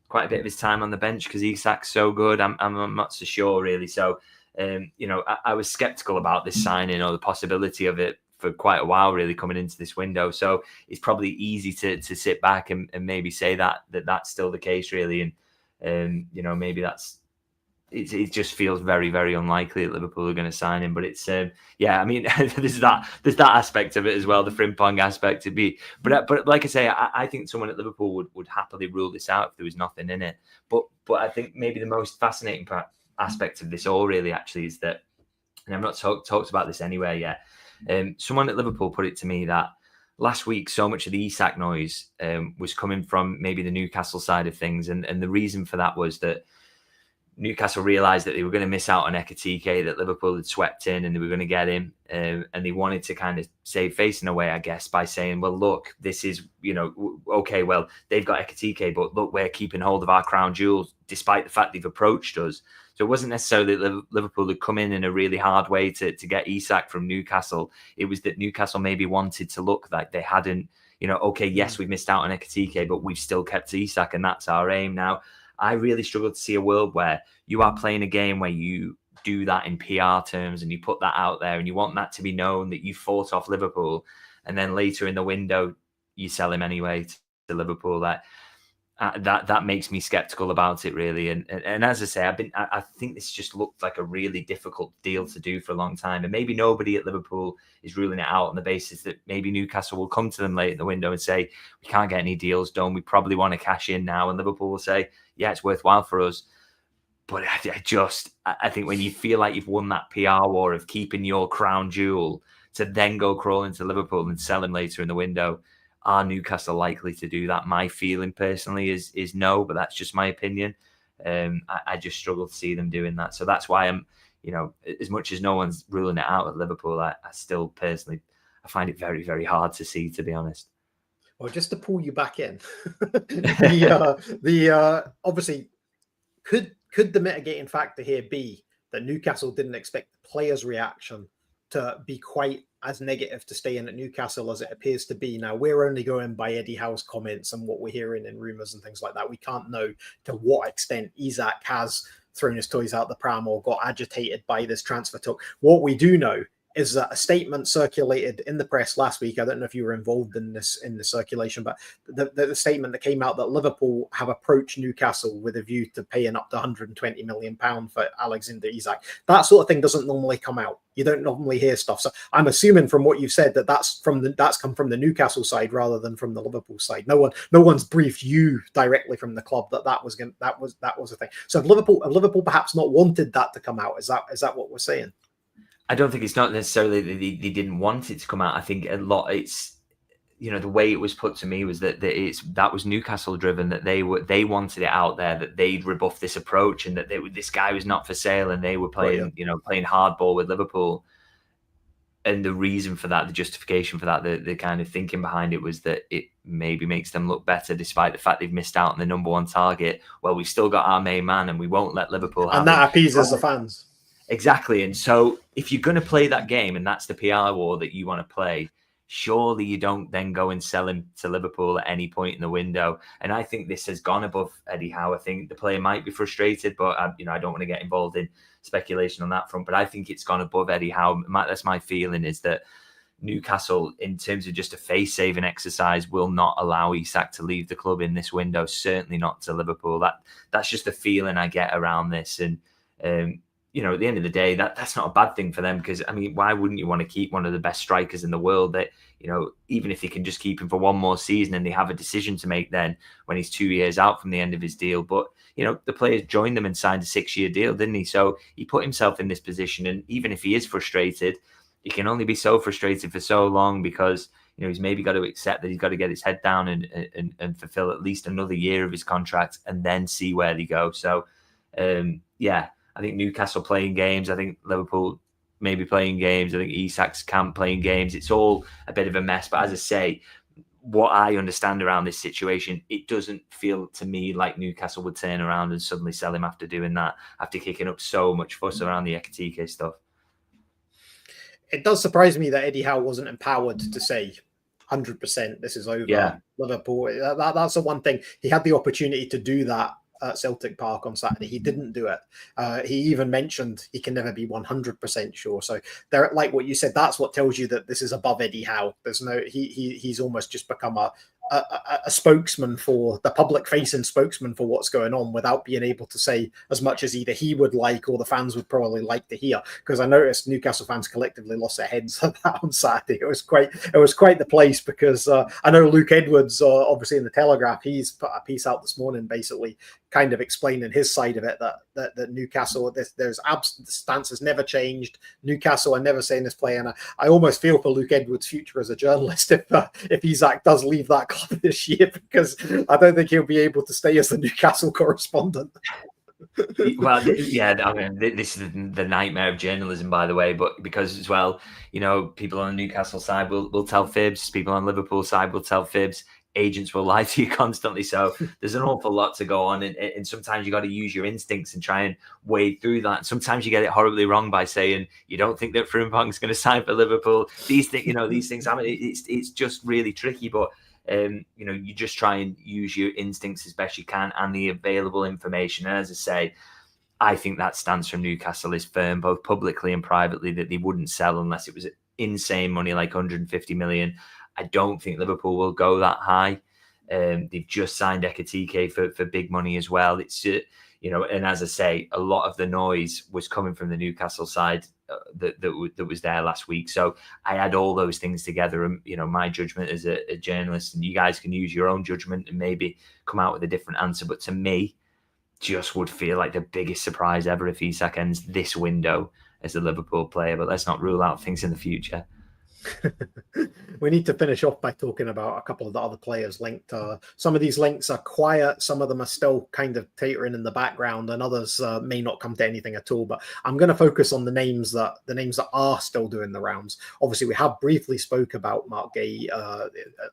quite a bit of his time on the bench because Isak's so good. I'm not so sure really. So, I was skeptical about this signing or the possibility of it for quite a while, really, coming into this window. So it's probably easy to sit back and maybe say that's still the case, really. And, maybe it just feels very, very unlikely that Liverpool are going to sign him. But it's, there's that aspect of it as well, the Frimpong aspect but like I say, I think someone at Liverpool would happily rule this out if there was nothing in it. But I think maybe the most fascinating aspect of this all really actually is that, and I've not talked about this anywhere yet, someone at Liverpool put it to me that last week so much of the Isak noise was coming from maybe the Newcastle side of things, and the reason for that was that Newcastle realised that they were going to miss out on Ekitike, that Liverpool had swept in and they were going to get him, and they wanted to kind of save face in a way, I guess, by saying, well, look, this is, okay, well, they've got Ekitike, but look, we're keeping hold of our crown jewels despite the fact they've approached us. So it wasn't necessarily that Liverpool had come in a really hard way to get Isak from Newcastle. It was that Newcastle maybe wanted to look like they hadn't, okay, yes, we've missed out on Ekitike, but we've still kept Isak, and that's our aim now. I really struggle to see a world where you are playing a game where you do that in PR terms and you put that out there and you want that to be known that you fought off Liverpool, and then later in the window you sell him anyway to Liverpool. That makes me skeptical about it, really. And as I say, I think this just looked like a really difficult deal to do for a long time. And maybe nobody at Liverpool is ruling it out on the basis that maybe Newcastle will come to them late in the window and say, we can't get any deals done. We probably want to cash in now. And Liverpool will say, yeah, it's worthwhile for us. But I think when you feel like you've won that PR war of keeping your crown jewel, to then go crawling to Liverpool and sell him later in the window, are Newcastle likely to do that? My feeling personally is no, but that's just my opinion. I just struggle to see them doing that. So that's why I'm, as much as no one's ruling it out at Liverpool, I still personally, I find it very, very hard to see, to be honest. Well, just to pull you back in, obviously, could the mitigating factor here be that Newcastle didn't expect the players' reaction to be quite as negative to stay in at Newcastle as it appears to be? Now, we're only going by Eddie Howe's comments and what we're hearing in rumours and things like that. We can't know to what extent Isak has thrown his toys out the pram or got agitated by this transfer talk. What we do know is that a statement circulated in the press last week. I don't know if you were involved in the circulation, but the statement that came out that Liverpool have approached Newcastle with a view to paying up to £120 million for Alexander Isak. That sort of thing doesn't normally come out. You don't normally hear stuff. So I'm assuming from what you've said that's come from the Newcastle side rather than from the Liverpool side. No one's briefed you directly from the club that was a thing. So have Liverpool perhaps not wanted that to come out? Is that what we're saying? I don't think it's not necessarily that they didn't want it to come out. I think a lot it's, the way it was put to me was that was Newcastle driven, that they wanted it out there, that they'd rebuff this approach and that this guy was not for sale and they were playing, playing hardball with Liverpool. And the reason for that, the justification for that, the kind of thinking behind it was that it maybe makes them look better despite the fact they've missed out on the number one target. Well, we've still got our main man and we won't let Liverpool have him. And that appeases the fans. Exactly. And so if you're going to play that game and that's the PR war that you want to play, surely you don't then go and sell him to Liverpool at any point in the window. And I think this has gone above Eddie Howe. I think the player might be frustrated, but I don't want to get involved in speculation on that front. But I think it's gone above Eddie Howe. That's my feeling, is that Newcastle, in terms of just a face-saving exercise, will not allow Isak to leave the club in this window. Certainly not to Liverpool. That's just the feeling I get around this. And at the end of the day, that's not a bad thing for them, because, why wouldn't you want to keep one of the best strikers in the world that, even if they can just keep him for one more season and they have a decision to make then when he's 2 years out from the end of his deal. But, the player joined them and signed a 6-year deal, didn't he? So he put himself in this position. And even if he is frustrated, he can only be so frustrated for so long, because, he's maybe got to accept that he's got to get his head down and fulfill at least another year of his contract and then see where they go. So, I think Newcastle playing games. I think Liverpool maybe playing games. I think Isak's camp playing games. It's all a bit of a mess. But as I say, what I understand around this situation, it doesn't feel to me like Newcastle would turn around and suddenly sell him after doing that, after kicking up so much fuss around the Ekitike stuff. It does surprise me that Eddie Howe wasn't empowered to say, 100%. This is over. Yeah. Liverpool. That's the one thing. He had the opportunity to do that at Celtic Park on Saturday. He didn't do it. He even mentioned he can never be 100% sure. So they're like what you said. That's what tells you that this is above Eddie Howe. There's no. He's almost just become a spokesman for the public-facing spokesman for what's going on, without being able to say as much as either he would like or the fans would probably like to hear. Because I noticed Newcastle fans collectively lost their heads at that on Saturday. It was quite the place, because I know Luke Edwards, obviously in the Telegraph, he's put a piece out this morning basically kind of explaining his side of it, that Newcastle, the stance has never changed. Newcastle are never saying this play, and I almost feel for Luke Edwards' future as a journalist if Isak does leave that club this year, because I don't think he'll be able to stay as the Newcastle correspondent. Well, yeah, I mean, this is the nightmare of journalism, by the way, but because as well, people on the Newcastle side will tell fibs, people on Liverpool side will tell fibs, agents will lie to you constantly. So there's an awful lot to go on, and sometimes you got to use your instincts and try and wade through that. Sometimes you get it horribly wrong by saying you don't think that Frimpong's going to sign for Liverpool. These things, these things happen. It's just really tricky, but you just try and use your instincts as best you can and the available information. And as I say, I think that stance from Newcastle is firm, both publicly and privately, that they wouldn't sell unless it was insane money, like 150 million. I don't think Liverpool will go that high. They've just signed Ekitike for big money as well. It's and as I say, a lot of the noise was coming from the Newcastle side that was there last week. So I add all those things together, and my judgment as a journalist, and you guys can use your own judgment and maybe come out with a different answer. But to me, just would feel like the biggest surprise ever if Isak ends this window as a Liverpool player. But let's not rule out things in the future. We need to finish off by talking about a couple of the other players linked. Some of these links are quiet, some of them are still kind of teetering in the background, and others may not come to anything at all. But I'm going to focus on the names that are still doing the rounds. Obviously, we have briefly spoke about Mark Gay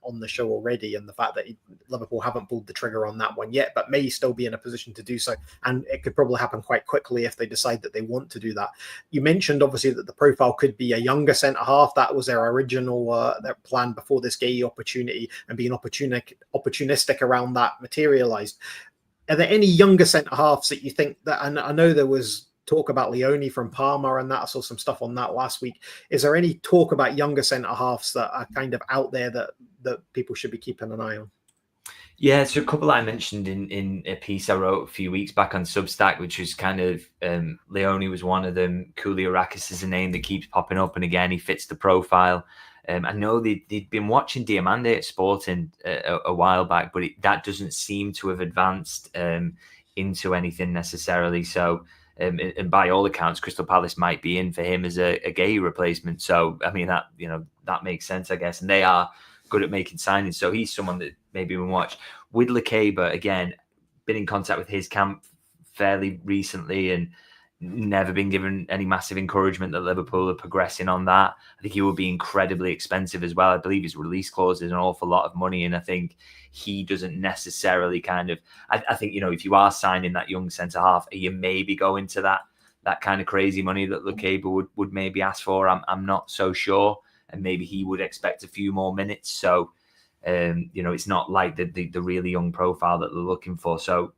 on the show already, and the fact that Liverpool haven't pulled the trigger on that one yet, but may still be in a position to do so. And it could probably happen quite quickly if they decide that they want to do that. You mentioned obviously that the profile could be a younger centre half. That was their original their plan before this Gay opportunity, and being opportunistic around that materialized. Are there any younger centre halves that you think that, and I know there was talk about Leone from Parma and that, I saw some stuff on that last week. Is there any talk about younger centre halves that are kind of out there that people should be keeping an eye on? Yeah, so a couple I mentioned in a piece I wrote a few weeks back on Substack, which was kind of Leone was one of them. Kouliarakis is a name that keeps popping up, and again, he fits the profile. I know they'd been watching Diamande at Sporting a while back, but that doesn't seem to have advanced into anything necessarily. So, and by all accounts, Crystal Palace might be in for him as a Gay replacement. So, I mean, that makes sense, I guess. And they are good at making signings. So he's someone that maybe we watch. With Lekeba, again, been in contact with his camp fairly recently and never been given any massive encouragement that Liverpool are progressing on that. I think he would be incredibly expensive as well. I believe his release clause is an awful lot of money, and I think he doesn't necessarily kind of... I think, if you are signing that young centre-half, you maybe go into that kind of crazy money that Lekeba would maybe ask for. I'm not so sure, and maybe he would expect a few more minutes. So, it's not like the really young profile that they're looking for. So,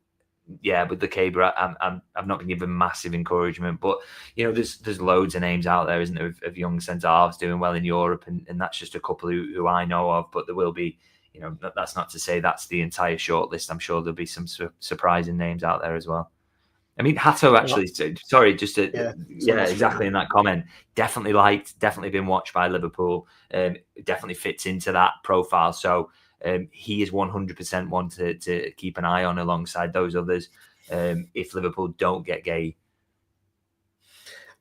yeah, with the Lekeba, I've not been given massive encouragement, but there's loads of names out there, isn't there, of young centre halves doing well in Europe, and that's just a couple who I know of. But there will be, that's not to say that's the entire shortlist. I'm sure there'll be some surprising names out there as well. I mean, Hato actually, sorry, just to, exactly in that comment, definitely been watched by Liverpool, definitely fits into that profile. So he is 100% one to keep an eye on alongside those others if Liverpool don't get Gay.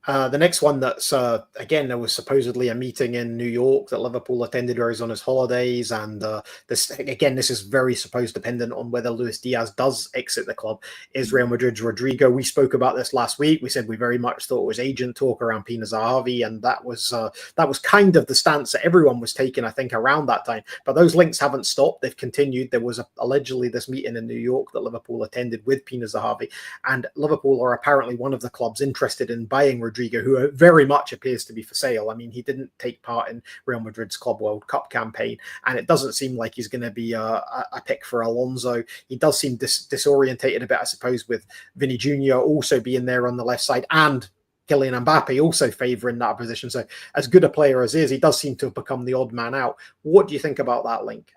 The next one that's, again, there was supposedly a meeting in New York that Liverpool attended where he's on his holidays. And this is very supposed dependent on whether Luis Diaz does exit the club, is Real Madrid's Rodrigo. We spoke about this last week. We said we very much thought it was agent talk around Pina Zahavi. And that was kind of the stance that everyone was taking, I think, around that time. But those links haven't stopped. They've continued. There was allegedly this meeting in New York that Liverpool attended with Pina Zahavi. And Liverpool are apparently one of the clubs interested in buying Rodrigo Rodrigo, who very much appears to be for sale. I mean, he didn't take part in Real Madrid's Club World Cup campaign, and it doesn't seem like he's going to be a pick for Alonso. He does seem disorientated a bit, I suppose, with Vinny Jr. also being there on the left side, and Kylian Mbappe also favouring that position. So as good a player as he is, he does seem to have become the odd man out. What do you think about that link?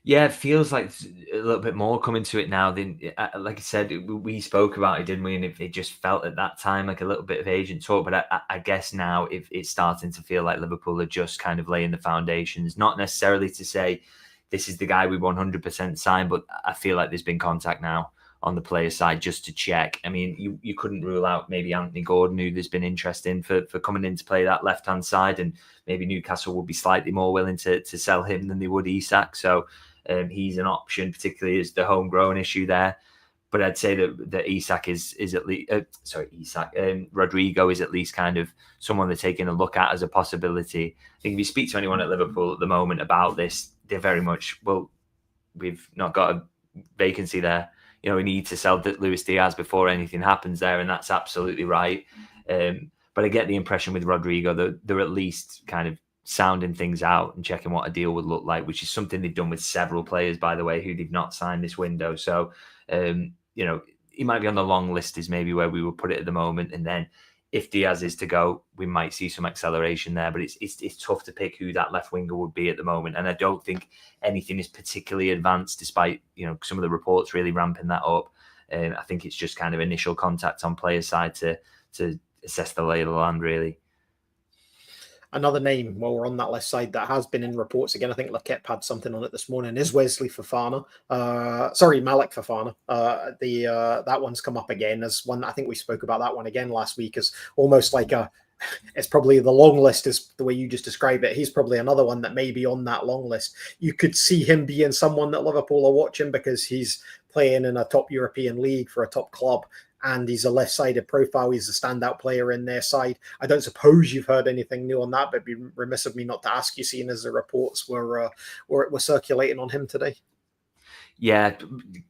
Yeah, it feels like a little bit more coming to it now. Than, like I said, we spoke about it, didn't we? And it just felt at that time like a little bit of agent talk. But I guess now it's starting to feel like Liverpool are just kind of laying the foundations. Not necessarily to say this is the guy we 100% sign, but I feel like there's been contact now on the player side just to check. I mean, you couldn't rule out maybe Anthony Gordon, who there's been interest in for coming in to play that left-hand side. And maybe Newcastle would be slightly more willing to sell him than they would Isak. So he's an option, particularly as the homegrown issue there. But I'd say that Isak is at least Rodrigo is at least kind of someone they're taking a look at as a possibility. I think if you speak to anyone at Liverpool at the moment about this, they're very much, well, we've not got a vacancy there. You know, we need to sell Luis Diaz before anything happens there, and that's absolutely right. But I get the impression with Rodrigo that they're at least kind of sounding things out and checking what a deal would look like, which is something they've done with several players, by the way, who they've not signed this window. So, you know, he might be on the long list is maybe where we would put it at the moment. And then if Diaz is to go, we might see some acceleration there, but it's tough to pick who that left winger would be at the moment. And I don't think anything is particularly advanced, despite, you know, some of the reports really ramping that up. And I think it's just kind of initial contact on player side to assess the lay of the land, really. Another name, while we're on that left side, that has been in reports again, I think Lakep had something on it this morning, is Wesley Fofana. Malik Fofana. That one's come up again as one. I think we spoke about that one again last week as almost like it's probably the long list is the way you just described it. He's probably another one that may be on that long list. You could see him being someone that Liverpool are watching because he's playing in a top European league for a top club. And he's a left-sided profile. He's a standout player in their side. I don't suppose you've heard anything new on that, but it'd be remiss of me not to ask you, seeing as the reports were circulating on him today. Yeah,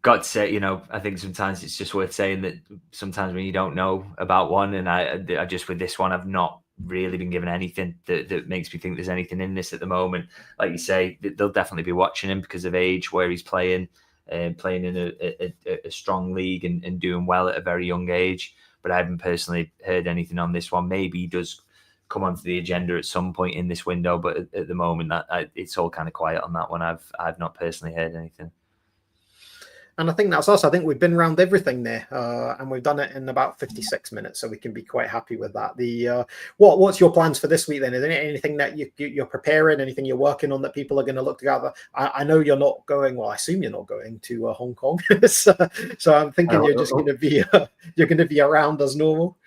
got to say, you know, I think sometimes it's just worth saying that sometimes when you don't know about one, and I just with this one, I've not really been given anything that makes me think there's anything in this at the moment. Like you say, they'll definitely be watching him because of age, where he's playing in a strong league and doing well at a very young age. But I haven't personally heard anything on this one. Maybe he does come onto the agenda at some point in this window, but at the moment, it's all kind of quiet on that one. I've not personally heard anything. And I think that's us. I think we've been around everything there, and we've done it in about 56 minutes, so we can be quite happy with that. What's your plans for this week then? Is there anything that you're preparing, anything you're working on that people are going to look together? I know you're not going. Well, I assume you're not going to Hong Kong, so I'm thinking you're just going to be around as normal.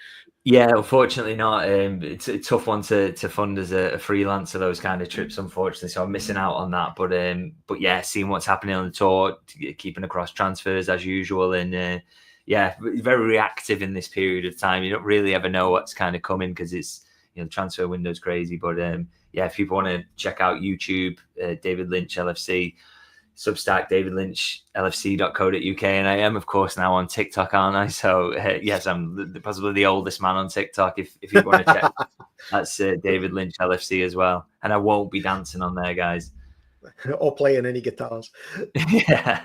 Yeah, unfortunately not. It's a tough one to fund as a freelancer, those kind of trips, unfortunately. So I'm missing out on that. But yeah, seeing what's happening on the tour, keeping across transfers as usual. And yeah, very reactive in this period of time. You don't really ever know what's kind of coming because it's, you know, the transfer window's crazy. But yeah, if people want to check out YouTube, David Lynch LFC, Substack, davidlynchlfc.co.uk, and I am, of course, now on TikTok, aren't I? So yes, I'm possibly the oldest man on TikTok. If you want to check, that's David Lynch LFC as well. And I won't be dancing on there, guys, or playing any guitars. Yeah.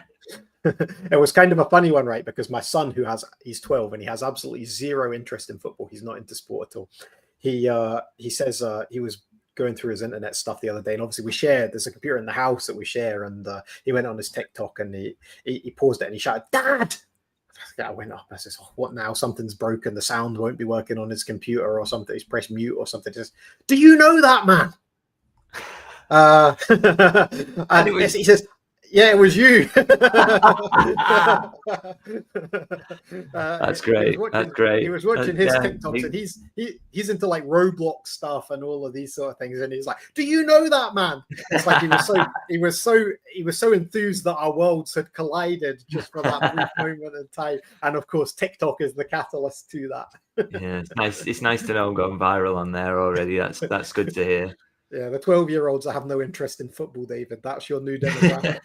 It was kind of a funny one, right? Because my son, he's 12 and he has absolutely zero interest in football. He's not into sport at all. He says he was going through his internet stuff the other day, and obviously there's a computer in the house that we share, and he went on his TikTok and he paused it and he shouted, "Dad!" I went up. I said, "Oh, what now? Something's broken. The sound won't be working on his computer or something. He's pressed mute or something." He says, "Do you know that, man?" He says, "Yeah, it was you." That's great. That's great. He was watching his TikToks, and he's into like Roblox stuff and all of these sort of things. And he's like, "Do you know that, man?" It's like he was so enthused that our worlds had collided just for that brief moment in time. And of course, TikTok is the catalyst to that. Yeah, it's nice. It's nice to know I'm going viral on there already. That's good to hear. Yeah, the 12-year-olds that have no interest in football, David. That's your new demographic.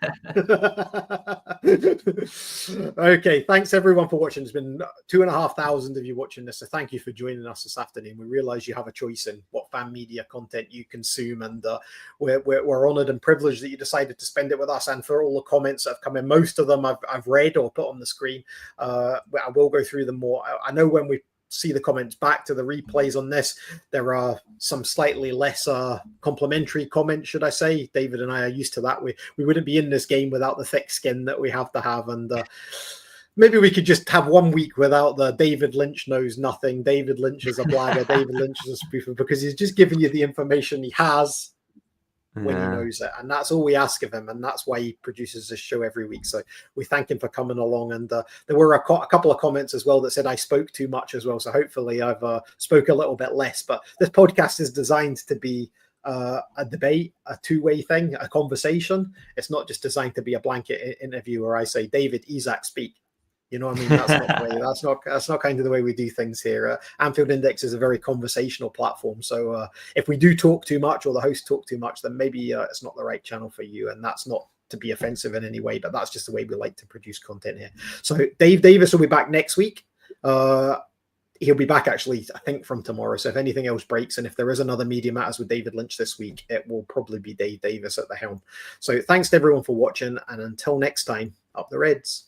Okay, thanks everyone for watching. There's been 2,500 of you watching this, so thank you for joining us this afternoon. We realise you have a choice in what fan media content you consume, and we're honoured and privileged that you decided to spend it with us, and for all the comments that have come in. Most of them I've read or put on the screen. I will go through them more. I know when we see the comments back to the replays on this, there are some slightly less complimentary comments, should I say. David and I are used to that. We wouldn't be in this game without the thick skin that we have to have, and maybe we could just have 1 week without the David Lynch knows nothing, David Lynch is a blagger, David Lynch is a spoofer, because he's just giving you the information he has when he knows it, and that's all we ask of him, and that's why he produces this show every week. So we thank him for coming along, and there were a couple of comments as well that said I spoke too much as well, so hopefully I've spoke a little bit less. But this podcast is designed to be a debate, a two-way thing, a conversation. It's not just designed to be a blanket interview where I say, David, Isak, speak. You know what I mean? That's not the way, that's not kind of the way we do things here. Anfield Index is a very conversational platform. So if we do talk too much, or the host talk too much, then maybe it's not the right channel for you. And that's not to be offensive in any way, but that's just the way we like to produce content here. So Dave Davis will be back next week. He'll be back actually, I think, from tomorrow. So if anything else breaks, and if there is another Media Matters with David Lynch this week, it will probably be Dave Davis at the helm. So thanks to everyone for watching, and until next time, up the Reds.